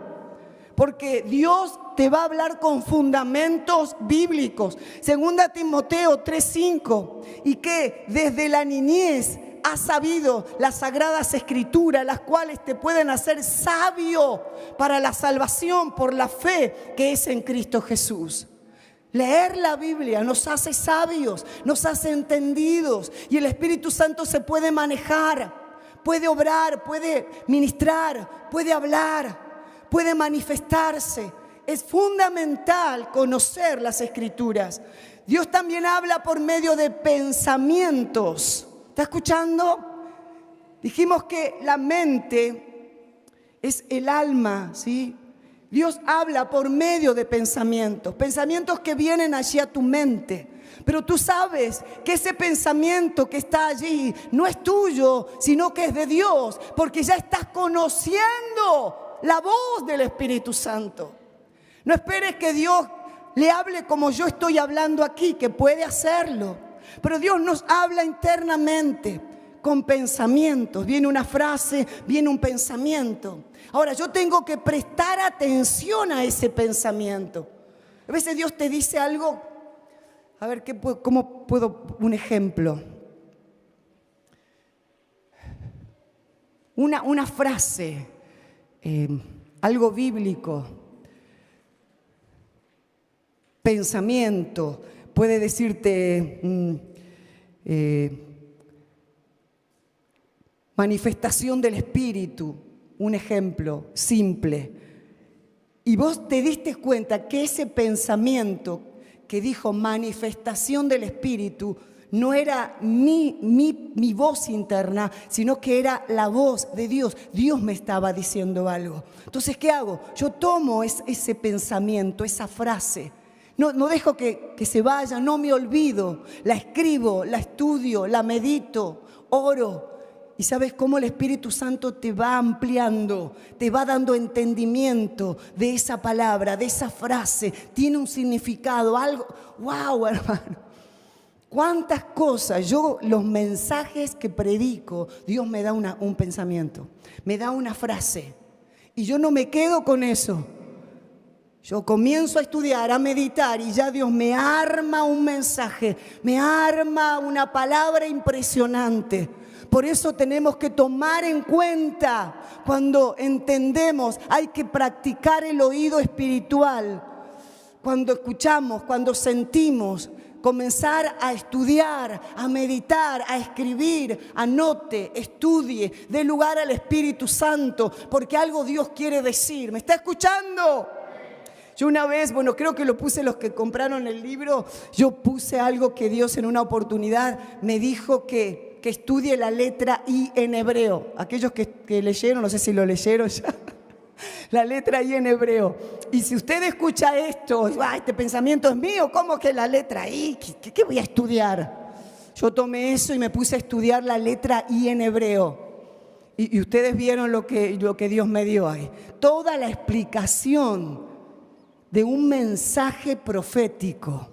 porque Dios te va a hablar con fundamentos bíblicos. 2 Timoteo 3:5, y que desde la niñez has sabido las sagradas escrituras, las cuales te pueden hacer sabio para la salvación por la fe que es en Cristo Jesús. Leer la Biblia nos hace sabios, nos hace entendidos, y el Espíritu Santo se puede manejar, puede obrar, puede ministrar, puede hablar, puede manifestarse. Es fundamental conocer las Escrituras. Dios también habla por medio de pensamientos. ¿Está escuchando? Dijimos que la mente es el alma, ¿sí? Dios habla por medio de pensamientos, pensamientos que vienen allí a tu mente. Pero tú sabes que ese pensamiento que está allí no es tuyo, sino que es de Dios, porque ya estás conociendo la voz del Espíritu Santo. No esperes que Dios le hable como yo estoy hablando aquí, que puede hacerlo. Pero Dios nos habla internamente con pensamientos. Viene una frase, viene un pensamiento. Ahora yo tengo que prestar atención a ese pensamiento. A veces Dios te dice algo. A ver, ¿cómo puedo? Un ejemplo. Una frase, algo bíblico. Pensamiento. Puede decirte manifestación del Espíritu, un ejemplo simple. Y vos te diste cuenta que ese pensamiento que dijo manifestación del Espíritu no era mi voz interna, sino que era la voz de Dios. Dios me estaba diciendo algo. Entonces, ¿qué hago? Yo tomo ese pensamiento, esa frase. No dejo que se vaya, no me olvido, la escribo, la estudio, la medito, oro. Y ¿sabes cómo el Espíritu Santo te va ampliando, te va dando entendimiento de esa palabra, de esa frase? Tiene un significado, algo. ¡Wow, hermano! ¿Cuántas cosas? Los mensajes que predico, Dios me da un pensamiento, me da una frase. Y yo no me quedo con eso. Yo comienzo a estudiar, a meditar, y ya Dios me arma un mensaje, me arma una palabra impresionante. Por eso tenemos que tomar en cuenta cuando entendemos, hay que practicar el oído espiritual. Cuando escuchamos, cuando sentimos, comenzar a estudiar, a meditar, a escribir, anote, estudie, dé lugar al Espíritu Santo, porque algo Dios quiere decir. ¿Me está escuchando? Yo una vez, creo que lo puse los que compraron el libro, yo puse algo que Dios en una oportunidad me dijo que estudie la letra I en hebreo. Aquellos que leyeron, no sé si lo leyeron ya, la letra I en hebreo. Y si usted escucha esto, este pensamiento es mío, ¿cómo que la letra I? ¿Qué voy a estudiar? Yo tomé eso y me puse a estudiar la letra I en hebreo. Y ustedes vieron lo que Dios me dio ahí. Toda la explicación de un mensaje profético.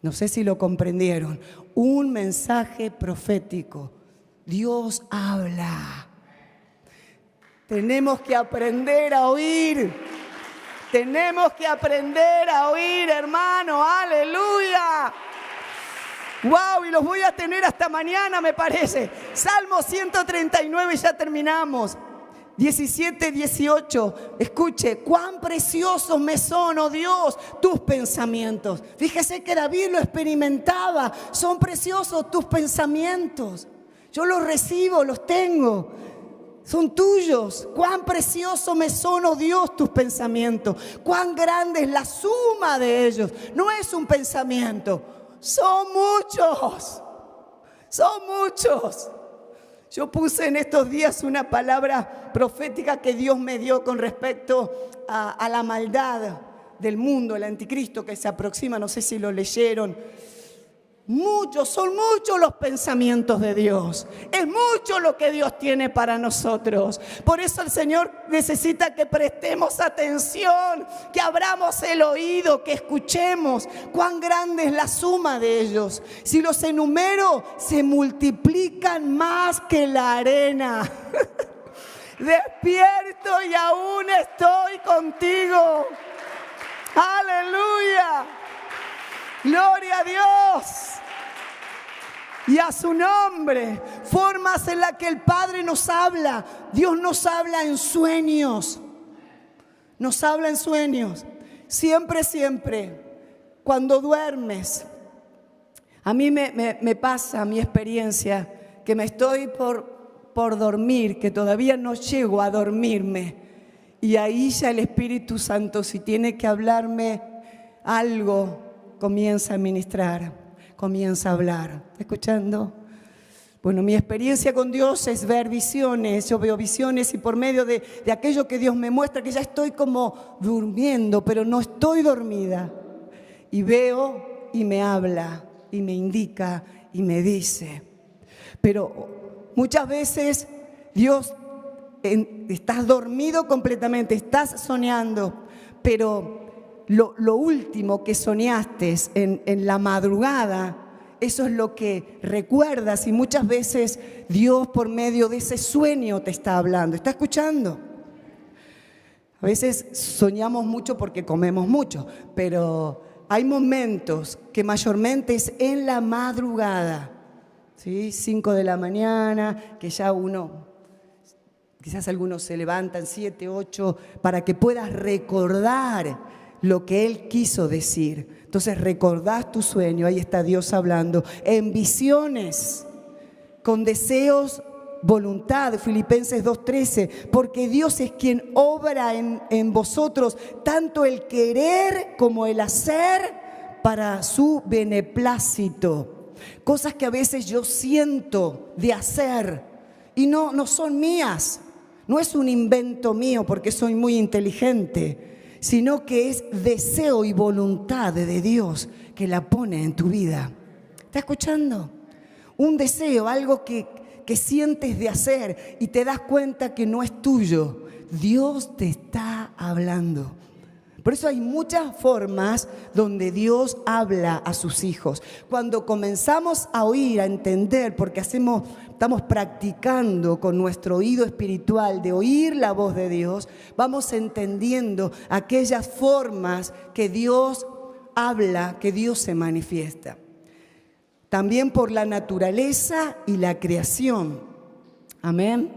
No sé si lo comprendieron. Un mensaje profético. Dios habla. Tenemos que aprender a oír. Tenemos que aprender a oír, hermano. ¡Aleluya! ¡Wow! Y los voy a tener hasta mañana, me parece. Salmo 139, ya terminamos. 17, 18, escuche, cuán preciosos me son, oh Dios, tus pensamientos. Fíjese que David lo experimentaba, son preciosos tus pensamientos. Yo los recibo, los tengo, son tuyos. Cuán preciosos me son, oh Dios, tus pensamientos. Cuán grande es la suma de ellos. No es un pensamiento, son muchos, son muchos. Yo puse en estos días una palabra profética que Dios me dio con respecto a la maldad del mundo, el anticristo que se aproxima. No sé si lo leyeron. Son muchos los pensamientos de Dios. Es mucho lo que Dios tiene para nosotros. Por eso el Señor necesita que prestemos atención, que abramos el oído, que escuchemos cuán grande es la suma de ellos. Si los enumero, se multiplican más que la arena. despierto y aún estoy contigo. Aleluya. Gloria a Dios. Y a su nombre. Formas en las que el Padre nos habla. Dios nos habla en sueños. Nos habla en sueños. Siempre, siempre. Cuando duermes. A mí me pasa mi experiencia que me estoy por dormir, que todavía no llego a dormirme. Y ahí ya el Espíritu Santo, si tiene que hablarme algo, comienza a ministrar, comienza a hablar. ¿Está escuchando? Bueno, mi experiencia con Dios es ver visiones. Yo veo visiones y por medio de aquello que Dios me muestra, que ya estoy como durmiendo, pero no estoy dormida. Y veo y me habla y me indica y me dice. Pero muchas veces Dios, estás dormido completamente, estás soñando, pero lo último que soñaste en la madrugada, eso es lo que recuerdas, y muchas veces Dios por medio de ese sueño te está hablando. ¿Está escuchando? A veces soñamos mucho porque comemos mucho, pero hay momentos que mayormente es en la madrugada, ¿sí? 5 de la mañana, que ya quizás algunos se levantan 7, 8, para que puedas recordar lo que Él quiso decir. Entonces recordás tu sueño, ahí está Dios hablando, en visiones, con deseos, voluntad, Filipenses 2:13, porque Dios es quien obra en vosotros, tanto el querer como el hacer para su beneplácito. Cosas que a veces yo siento de hacer y no son mías, no es un invento mío porque soy muy inteligente, sino que es deseo y voluntad de Dios que la pone en tu vida. ¿Está escuchando? Un deseo, algo que sientes de hacer y te das cuenta que no es tuyo. Dios te está hablando. Por eso hay muchas formas donde Dios habla a sus hijos. Cuando comenzamos a oír, a entender, porque estamos practicando con nuestro oído espiritual de oír la voz de Dios, vamos entendiendo aquellas formas que Dios habla, que Dios se manifiesta. También por la naturaleza y la creación. Amén.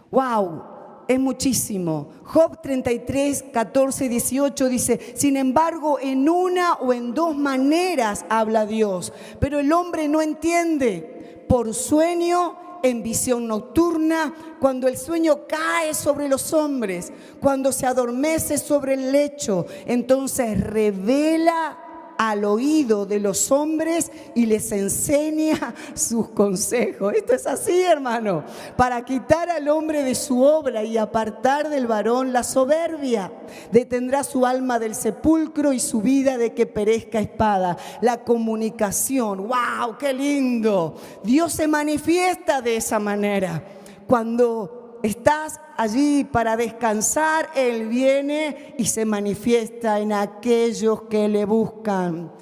¡Wow! Es muchísimo. Job 33, 14, 18 dice: sin embargo, en una o en dos maneras habla Dios, pero el hombre no entiende. Por sueño, en visión nocturna, cuando el sueño cae sobre los hombres, cuando se adormece sobre el lecho, entonces revela al oído de los hombres y les enseña sus consejos. Esto es así, hermano, para quitar al hombre de su obra y apartar del varón la soberbia. Detendrá su alma del sepulcro y su vida de que perezca espada. La comunicación, ¡wow! ¡Qué lindo! Dios se manifiesta de esa manera. Cuando estás allí para descansar, Él viene y se manifiesta en aquellos que le buscan.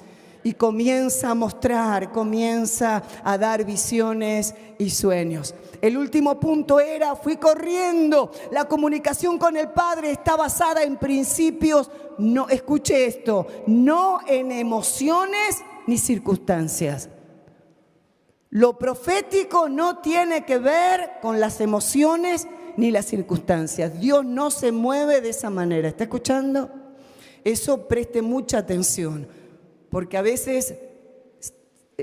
Y comienza a mostrar, comienza a dar visiones y sueños. El último punto era: fui corriendo. La comunicación con el Padre está basada en principios, no, escuche esto, no en emociones ni circunstancias. Lo profético no tiene que ver con las emociones ni las circunstancias. Dios no se mueve de esa manera. ¿Está escuchando? Eso preste mucha atención, porque a veces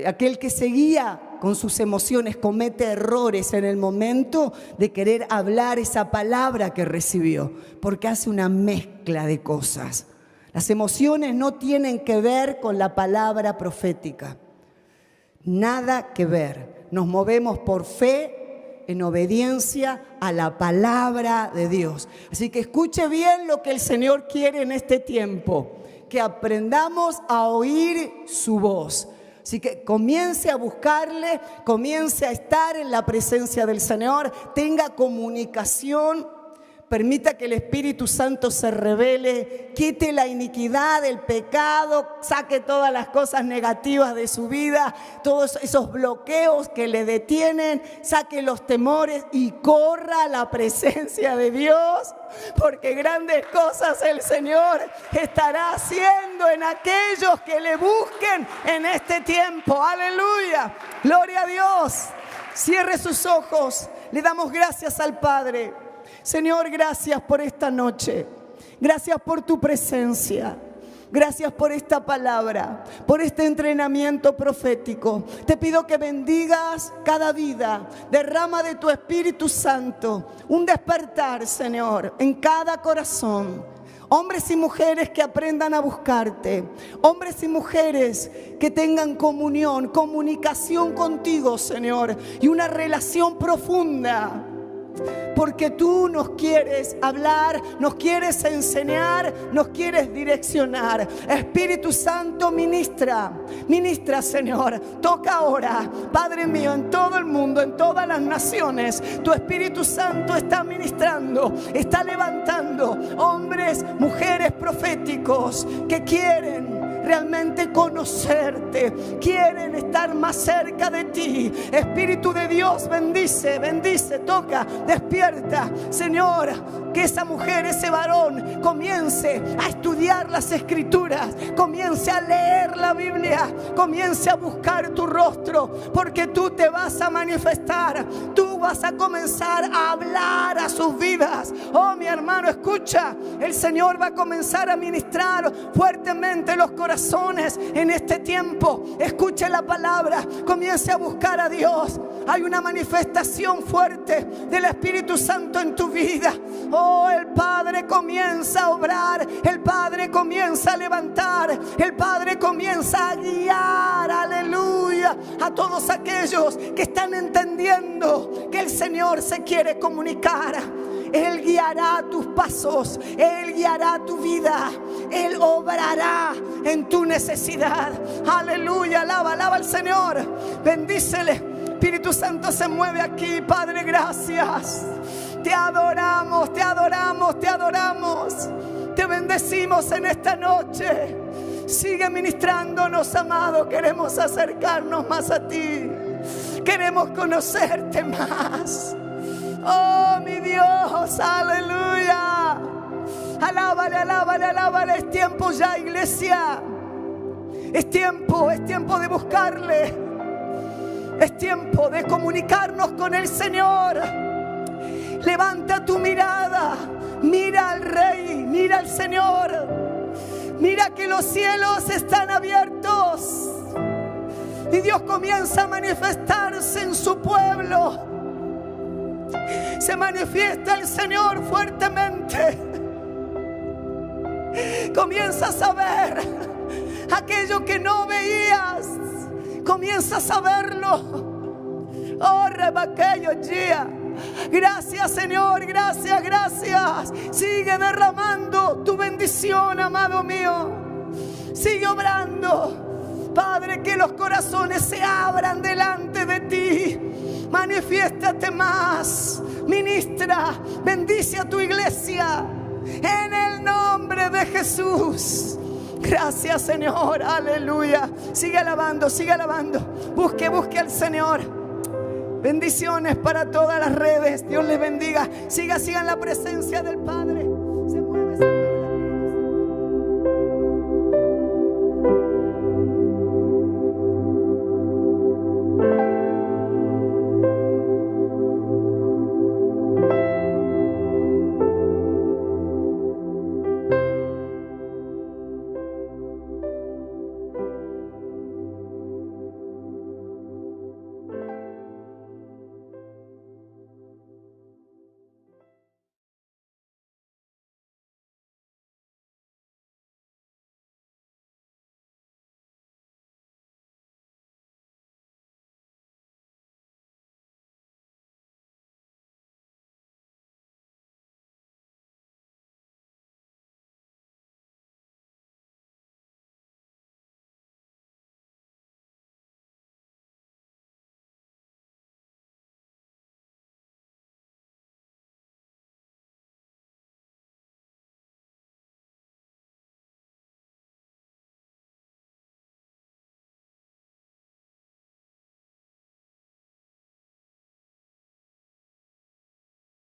aquel que se guía con sus emociones comete errores en el momento de querer hablar esa palabra que recibió, porque hace una mezcla de cosas. Las emociones no tienen que ver con la palabra profética. Nada que ver. Nos movemos por fe, en obediencia a la palabra de Dios. Así que escuche bien lo que el Señor quiere en este tiempo, que aprendamos a oír su voz. Así que comience a buscarle, comience a estar en la presencia del Señor, tenga comunicación, Permita que el Espíritu Santo se revele, quite la iniquidad, el pecado, saque todas las cosas negativas de su vida, todos esos bloqueos que le detienen, saque los temores y corra a la presencia de Dios, porque grandes cosas el Señor estará haciendo en aquellos que le busquen en este tiempo. ¡Aleluya! ¡Gloria a Dios! Cierre sus ojos. Le damos gracias al Padre. Señor, gracias por esta noche. Gracias por tu presencia. Gracias por esta palabra, por este entrenamiento profético. Te pido que bendigas cada vida. Derrama de tu Espíritu Santo un despertar, Señor, en cada corazón. Hombres y mujeres que aprendan a buscarte. Hombres y mujeres que tengan comunión, comunicación contigo, Señor, y una relación profunda. Porque tú nos quieres hablar, nos quieres enseñar, nos quieres direccionar. Espíritu Santo, ministra, Señor. Toca ahora, Padre mío, en todo el mundo, en todas las naciones. Tu Espíritu Santo está ministrando, está levantando hombres, mujeres proféticos que quieren realmente conocerte, quieren estar más cerca de ti. Espíritu de Dios, bendice, toca, despierta, Señor, que esa mujer, ese varón comience a estudiar las Escrituras, comience a leer la Biblia, comience a buscar tu rostro, porque tú te vas a manifestar, tú vas a comenzar a hablar a sus vidas. Oh, mi hermano, escucha, el Señor va a comenzar a ministrar fuertemente los corazones en este tiempo. Escuche la palabra, comience a buscar a Dios. Hay una manifestación fuerte del Espíritu Santo en tu vida. Oh, el Padre comienza a obrar, el Padre comienza a levantar, el Padre comienza a guiar, aleluya, a todos aquellos que están entendiendo que el Señor se quiere comunicar. Él guiará tus pasos, Él guiará tu vida, Él obrará en tu necesidad. Aleluya, alaba al Señor, bendícele. Espíritu Santo se mueve aquí, Padre, gracias. Te adoramos, te adoramos, te adoramos. Te bendecimos en esta noche. Sigue ministrándonos, amado. Queremos acercarnos más a ti. Queremos conocerte más. Oh, mi Dios, aleluya. Alábale, alábale, alábale. Es tiempo ya, iglesia. Es tiempo de buscarle. Es tiempo de comunicarnos con el Señor. Levanta tu mirada. Mira al Rey, mira al Señor. Mira que los cielos están abiertos. Y Dios comienza a manifestarse en su pueblo. Se manifiesta el Señor fuertemente. Comienzas a ver aquello que no veías. Comienzas a verlo. Oh, rebaqueyo, Gia. Gracias, Señor, gracias, gracias. Sigue derramando tu bendición, amado mío. Sigue obrando, Padre, que los corazones se abran delante de ti. Manifiéstate más. Ministra, bendice a tu iglesia en el nombre de Jesús. Gracias, Señor, aleluya. Sigue alabando, busque al Señor. Bendiciones para todas las redes. Dios les bendiga. Siga en la presencia del Padre.